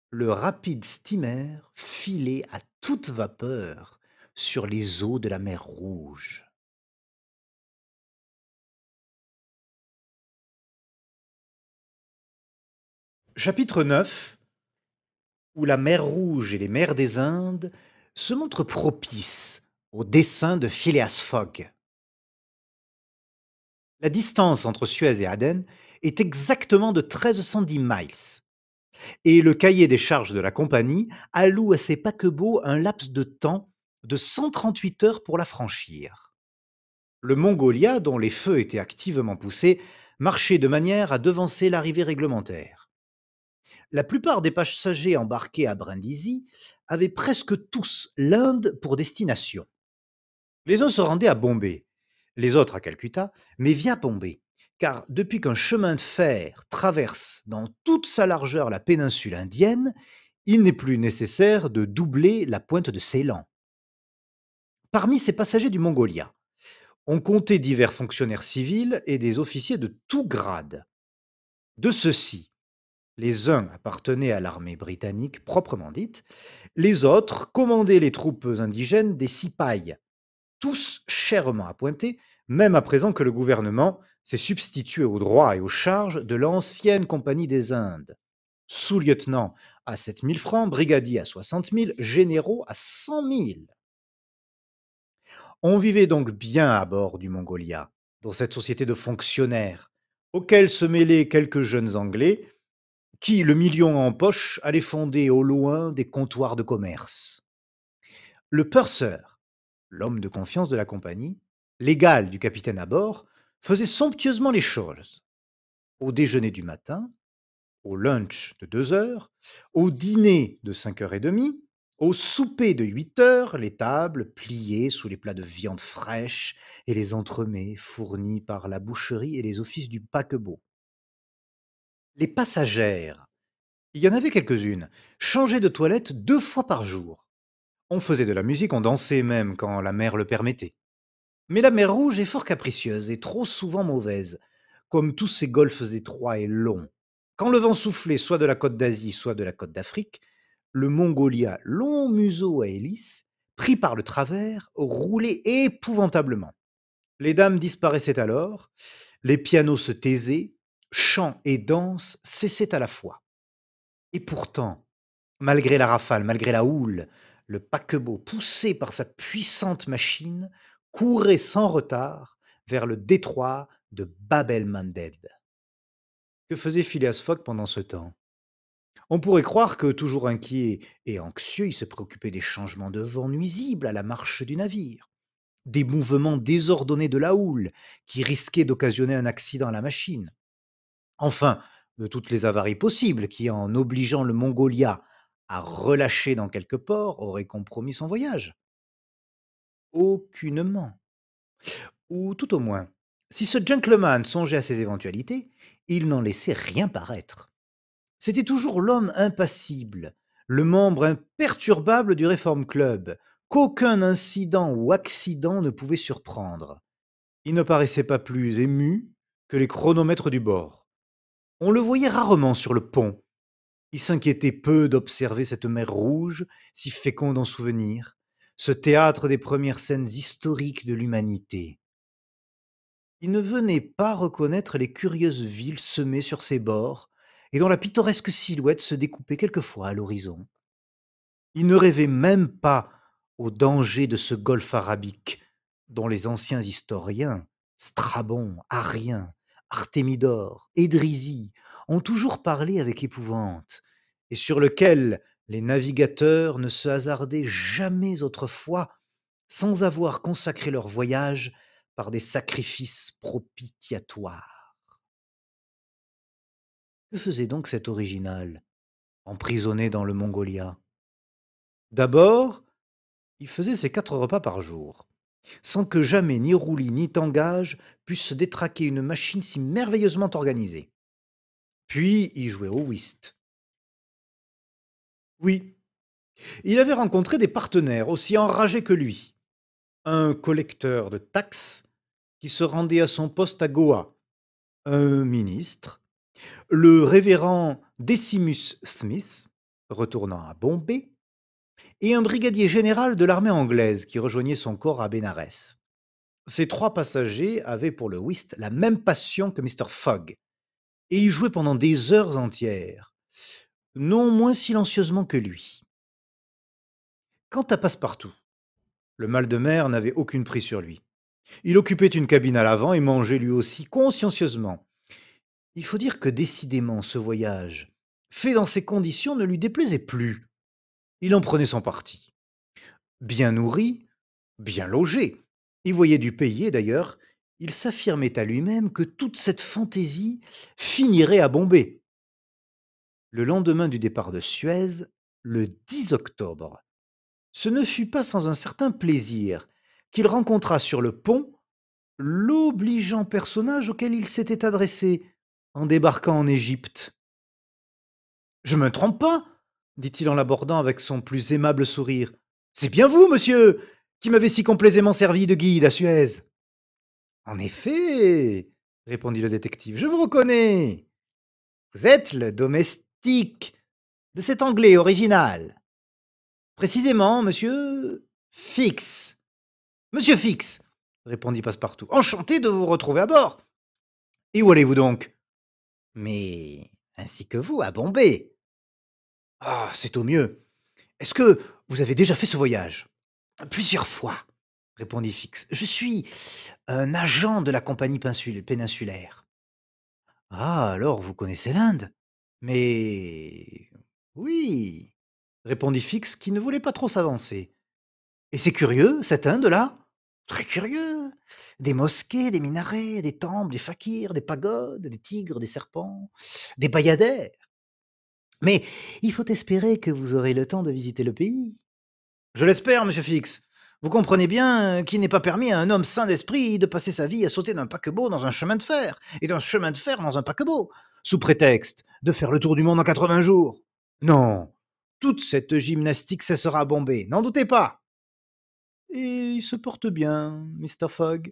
le rapide steamer filait à toute vapeur sur les eaux de la mer Rouge. Chapitre 9, où la mer Rouge et les mers des Indes se montrent propices au dessein de Phileas Fogg. La distance entre Suez et Aden est exactement de 1310 miles, et le cahier des charges de la compagnie alloue à ses paquebots un laps de temps de 138 heures pour la franchir. Le Mongolia, dont les feux étaient activement poussés, marchait de manière à devancer l'arrivée réglementaire. La plupart des passagers embarqués à Brindisi avaient presque tous l'Inde pour destination. Les uns se rendaient à Bombay, les autres à Calcutta, mais via Bombay, car depuis qu'un chemin de fer traverse dans toute sa largeur la péninsule indienne, il n'est plus nécessaire de doubler la pointe de Ceylan. Parmi ces passagers du Mongolia, on comptait divers fonctionnaires civils et des officiers de tout grade. De ceux-ci, les uns appartenaient à l'armée britannique proprement dite, les autres commandaient les troupes indigènes des Sipayes, tous chèrement appointés, même à présent que le gouvernement s'est substitué aux droits et aux charges de l'ancienne Compagnie des Indes. Sous-lieutenant à 7 000 francs, brigadier à 60 000, généraux à 100 000. On vivait donc bien à bord du Mongolia, dans cette société de fonctionnaires, auxquels se mêlaient quelques jeunes Anglais qui, le million en poche, allaient fonder au loin des comptoirs de commerce. Le purser, l'homme de confiance de la compagnie, l'égal du capitaine à bord, faisait somptueusement les choses. Au déjeuner du matin, au lunch de 2 heures, au dîner de 5h30, au souper de 8 heures, les tables pliées sous les plats de viande fraîche et les entremets fournis par la boucherie et les offices du paquebot. Les passagères, il y en avait quelques-unes, changeaient de toilette 2 fois par jour. On faisait de la musique, on dansait même quand la mer le permettait. Mais la mer Rouge est fort capricieuse et trop souvent mauvaise, comme tous ces golfes étroits et longs. Quand le vent soufflait soit de la côte d'Asie, soit de la côte d'Afrique, le Mongolia, long museau à hélice, pris par le travers, roulait épouvantablement. Les dames disparaissaient alors, les pianos se taisaient, chant et danse cessaient à la fois. Et pourtant, malgré la rafale, malgré la houle, le paquebot, poussé par sa puissante machine, courait sans retard vers le détroit de Bab el-Mandeb. Que faisait Phileas Fogg pendant ce temps? On pourrait croire que, toujours inquiet et anxieux, il se préoccupait des changements de vent nuisibles à la marche du navire, des mouvements désordonnés de la houle qui risquaient d'occasionner un accident à la machine, enfin, de toutes les avaries possibles qui, en obligeant le Mongolia à relâcher dans quelque port, auraient compromis son voyage. Aucunement. Ou tout au moins, si ce gentleman songeait à ces éventualités, il n'en laissait rien paraître. C'était toujours l'homme impassible, le membre imperturbable du Reform Club, qu'aucun incident ou accident ne pouvait surprendre. Il ne paraissait pas plus ému que les chronomètres du bord. On le voyait rarement sur le pont. Il s'inquiétait peu d'observer cette mer Rouge, si féconde en souvenirs, ce théâtre des premières scènes historiques de l'humanité. Il ne venait pas reconnaître les curieuses villes semées sur ses bords et dont la pittoresque silhouette se découpait quelquefois à l'horizon. Il ne rêvait même pas aux dangers de ce golfe arabique dont les anciens historiens, Strabon, Arien, Artémidore, Édrisi, ont toujours parlé avec épouvante, et sur lequel les navigateurs ne se hasardaient jamais autrefois sans avoir consacré leur voyage par des sacrifices propitiatoires. Que faisait donc cet original, emprisonné dans le Mongolia? D'abord, il faisait ses 4 repas par jour, sans que jamais ni roulis ni tangage puissent détraquer une machine si merveilleusement organisée. Puis il jouait au whist. Oui, il avait rencontré des partenaires aussi enragés que lui. Un collecteur de taxes qui se rendait à son poste à Goa, un ministre, le révérend Decimus Smith, retournant à Bombay, et un brigadier général de l'armée anglaise qui rejoignait son corps à Bénarès. Ces 3 passagers avaient pour le whist la même passion que Mr. Fogg, et y jouaient pendant des heures entières, non moins silencieusement que lui. Quant à Passepartout, le mal de mer n'avait aucune prise sur lui. Il occupait une cabine à l'avant et mangeait lui aussi consciencieusement. Il faut dire que décidément ce voyage, fait dans ces conditions, ne lui déplaisait plus. Il en prenait son parti. Bien nourri, bien logé, il voyait du pays et d'ailleurs, il s'affirmait à lui-même que toute cette fantaisie finirait à Bombay. Le lendemain du départ de Suez, le 10 octobre, ce ne fut pas sans un certain plaisir qu'il rencontra sur le pont l'obligeant personnage auquel il s'était adressé en débarquant en Égypte. Je me trompe pas, dit-il en l'abordant avec son plus aimable sourire. C'est bien vous, monsieur, qui m'avez si complaisamment servi de guide à Suez. En effet, répondit le détective, je vous reconnais. Vous êtes le domestique de cet Anglais original. Précisément, monsieur Fix. Monsieur Fix, répondit Passepartout. Enchanté de vous retrouver à bord. Et où allez-vous donc? Mais ainsi que vous, à Bombay. Ah, c'est au mieux. Est-ce que vous avez déjà fait ce voyage? Plusieurs fois, répondit Fix. Je suis un agent de la compagnie péninsulaire. Ah, alors vous connaissez l'Inde? Mais oui, répondit Fix, qui ne voulait pas trop s'avancer. Et c'est curieux, cette Inde-là? Très curieux. Des mosquées, des minarets, des temples, des fakirs, des pagodes, des tigres, des serpents, des bayadères. Mais il faut espérer que vous aurez le temps de visiter le pays. Je l'espère, monsieur Fix. Vous comprenez bien qu'il n'est pas permis à un homme sain d'esprit de passer sa vie à sauter d'un paquebot dans un chemin de fer, et d'un chemin de fer dans un paquebot, sous prétexte de faire le tour du monde en 80 jours. Non, toute cette gymnastique cessera à Bombay, n'en doutez pas. Et il se porte bien, Mr. Fogg?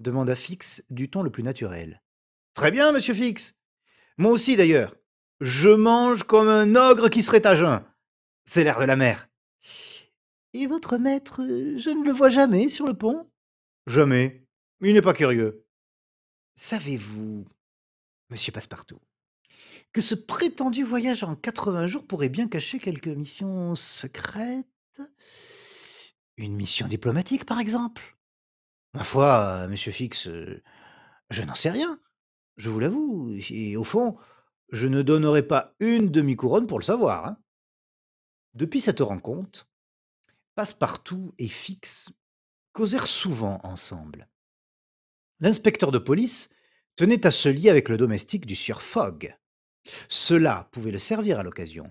Demanda Fix du ton le plus naturel. Très bien, monsieur Fix. Moi aussi, d'ailleurs. Je mange comme un ogre qui serait à jeun. C'est l'air de la mer. Et votre maître, je ne le vois jamais sur le pont? Jamais. Il n'est pas curieux. Savez-vous, monsieur Passepartout, que ce prétendu voyage en 80 jours pourrait bien cacher quelques missions secrètes? Une mission diplomatique, par exemple? Ma foi, monsieur Fix, je n'en sais rien, je vous l'avoue, et au fond, je ne donnerais pas une demi-couronne pour le savoir, hein. Depuis cette rencontre, Passepartout et Fix causèrent souvent ensemble. L'inspecteur de police tenait à se lier avec le domestique du sieur Fogg. Cela pouvait le servir à l'occasion.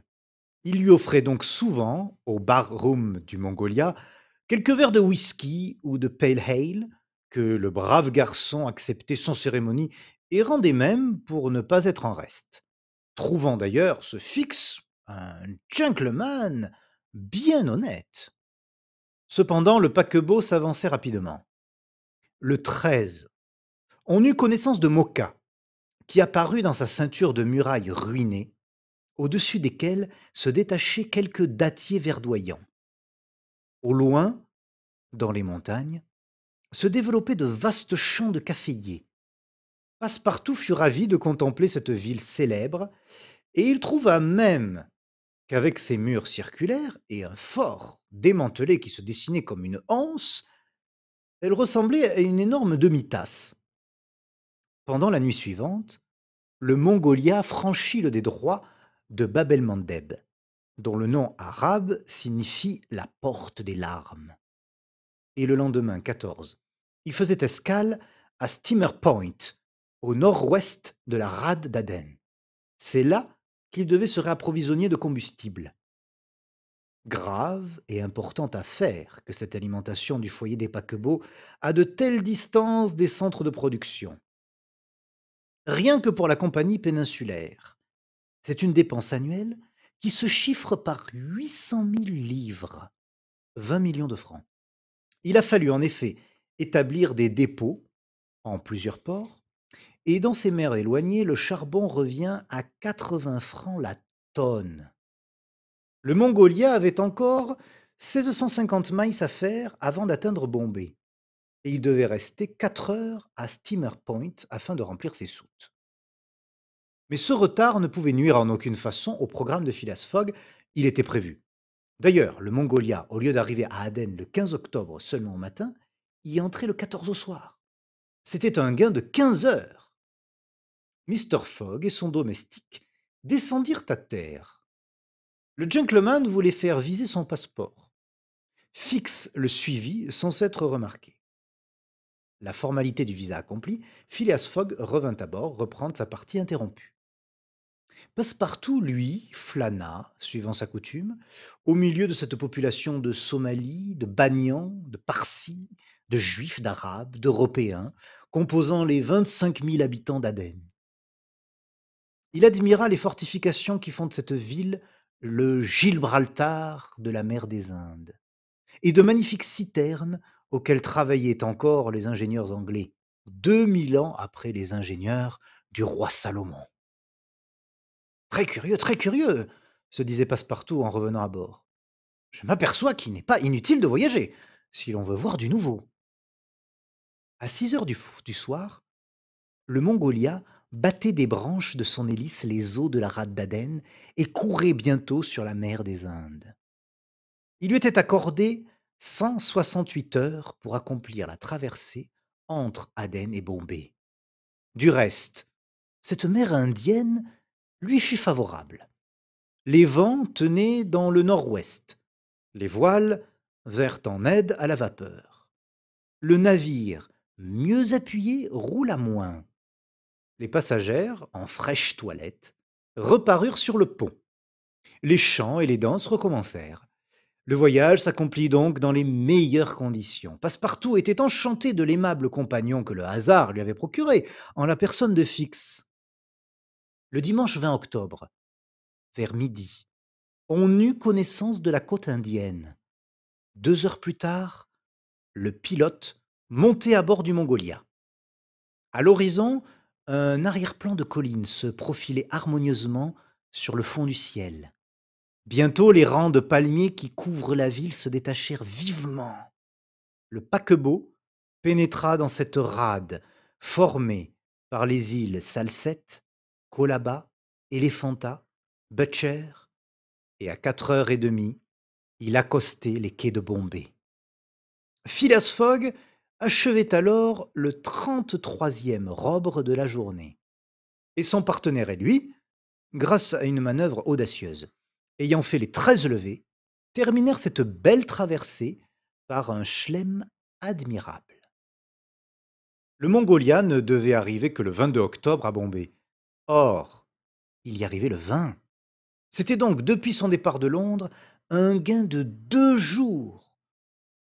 Il lui offrait donc souvent, au bar-room du Mongolia, quelques verres de whisky ou de pale ale que le brave garçon acceptait sans cérémonie et rendait même pour ne pas être en reste. Trouvant d'ailleurs ce Fix un gentleman bien honnête. Cependant, le paquebot s'avançait rapidement. Le 13, on eut connaissance de Moka, qui apparut dans sa ceinture de murailles ruinées, au-dessus desquelles se détachaient quelques dattiers verdoyants. Au loin, dans les montagnes, se développaient de vastes champs de caféiers. Passepartout fut ravi de contempler cette ville célèbre, et il trouva même qu'avec ses murs circulaires et un fort démantelé qui se dessinait comme une anse, elle ressemblait à une énorme demi-tasse. Pendant la nuit suivante, le Mongolia franchit le détroit de Bab el-Mandeb, dont le nom arabe signifie la porte des larmes. Et le lendemain 14, il faisait escale à Steamer Point, au nord-ouest de la rade d'Aden. C'est là qu'il devait se réapprovisionner de combustible. Grave et importante affaire que cette alimentation du foyer des paquebots à de telles distances des centres de production. Rien que pour la compagnie péninsulaire, c'est une dépense annuelle qui se chiffre par 800 000 livres, 20 millions de francs. Il a fallu en effet établir des dépôts en plusieurs ports, et dans ces mers éloignées, le charbon revient à 80 francs la tonne. Le Mongolia avait encore 1650 miles à faire avant d'atteindre Bombay, et il devait rester 4 heures à Steamer Point afin de remplir ses soutes. Mais ce retard ne pouvait nuire en aucune façon au programme de Phileas Fogg, il était prévu. D'ailleurs, le Mongolia, au lieu d'arriver à Aden le 15 octobre seulement au matin, y entrait le 14 au soir. C'était un gain de 15 heures. Mr. Fogg et son domestique descendirent à terre. Le gentleman voulait faire viser son passeport. Fix le suivit sans s'être remarqué. La formalité du visa accomplie, Phileas Fogg revint à bord reprendre sa partie interrompue. Passepartout, lui, flâna, suivant sa coutume, au milieu de cette population de Somalie, de Banians, de Parsis, de Juifs, d'Arabes, d'Européens, composant les 25 000 habitants d'Aden. Il admira les fortifications qui font de cette ville le Gibraltar de la mer des Indes, et de magnifiques citernes auxquelles travaillaient encore les ingénieurs anglais, 2000 ans après les ingénieurs du roi Salomon. Très curieux, se disait Passepartout en revenant à bord. Je m'aperçois qu'il n'est pas inutile de voyager, si l'on veut voir du nouveau. À 6 heures du soir, le Mongolia battait des branches de son hélice les eaux de la rade d'Aden et courait bientôt sur la mer des Indes. Il lui était accordé 168 heures pour accomplir la traversée entre Aden et Bombay. Du reste, cette mer indienne lui fut favorable. Les vents tenaient dans le nord-ouest. Les voiles vinrent en aide à la vapeur. Le navire, mieux appuyé, roula moins. Les passagères, en fraîche toilette, reparurent sur le pont. Les chants et les danses recommencèrent. Le voyage s'accomplit donc dans les meilleures conditions. Passepartout était enchanté de l'aimable compagnon que le hasard lui avait procuré, en la personne de Fix. Le dimanche 20 octobre, vers midi, On eut connaissance de la côte indienne. 2 heures plus tard, le pilote montait à bord du Mongolia. À l'horizon, un arrière-plan de collines se profilait harmonieusement sur le fond du ciel. Bientôt, les rangs de palmiers qui couvrent la ville se détachèrent vivement. Le paquebot pénétra dans cette rade formée par les îles Salsette, Colaba, Elephanta, Butcher, et à 4h30, il accostait les quais de Bombay. Phileas Fogg achevait alors le 33e robre de la journée. Et son partenaire et lui, grâce à une manœuvre audacieuse, ayant fait les 13 levées, terminèrent cette belle traversée par un chelem admirable. Le Mongolia ne devait arriver que le 22 octobre à Bombay. Or, il y arrivait le 20. C'était donc, depuis son départ de Londres, un gain de 2 jours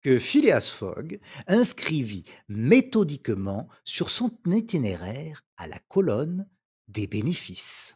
que Phileas Fogg inscrivit méthodiquement sur son itinéraire à la colonne des bénéfices.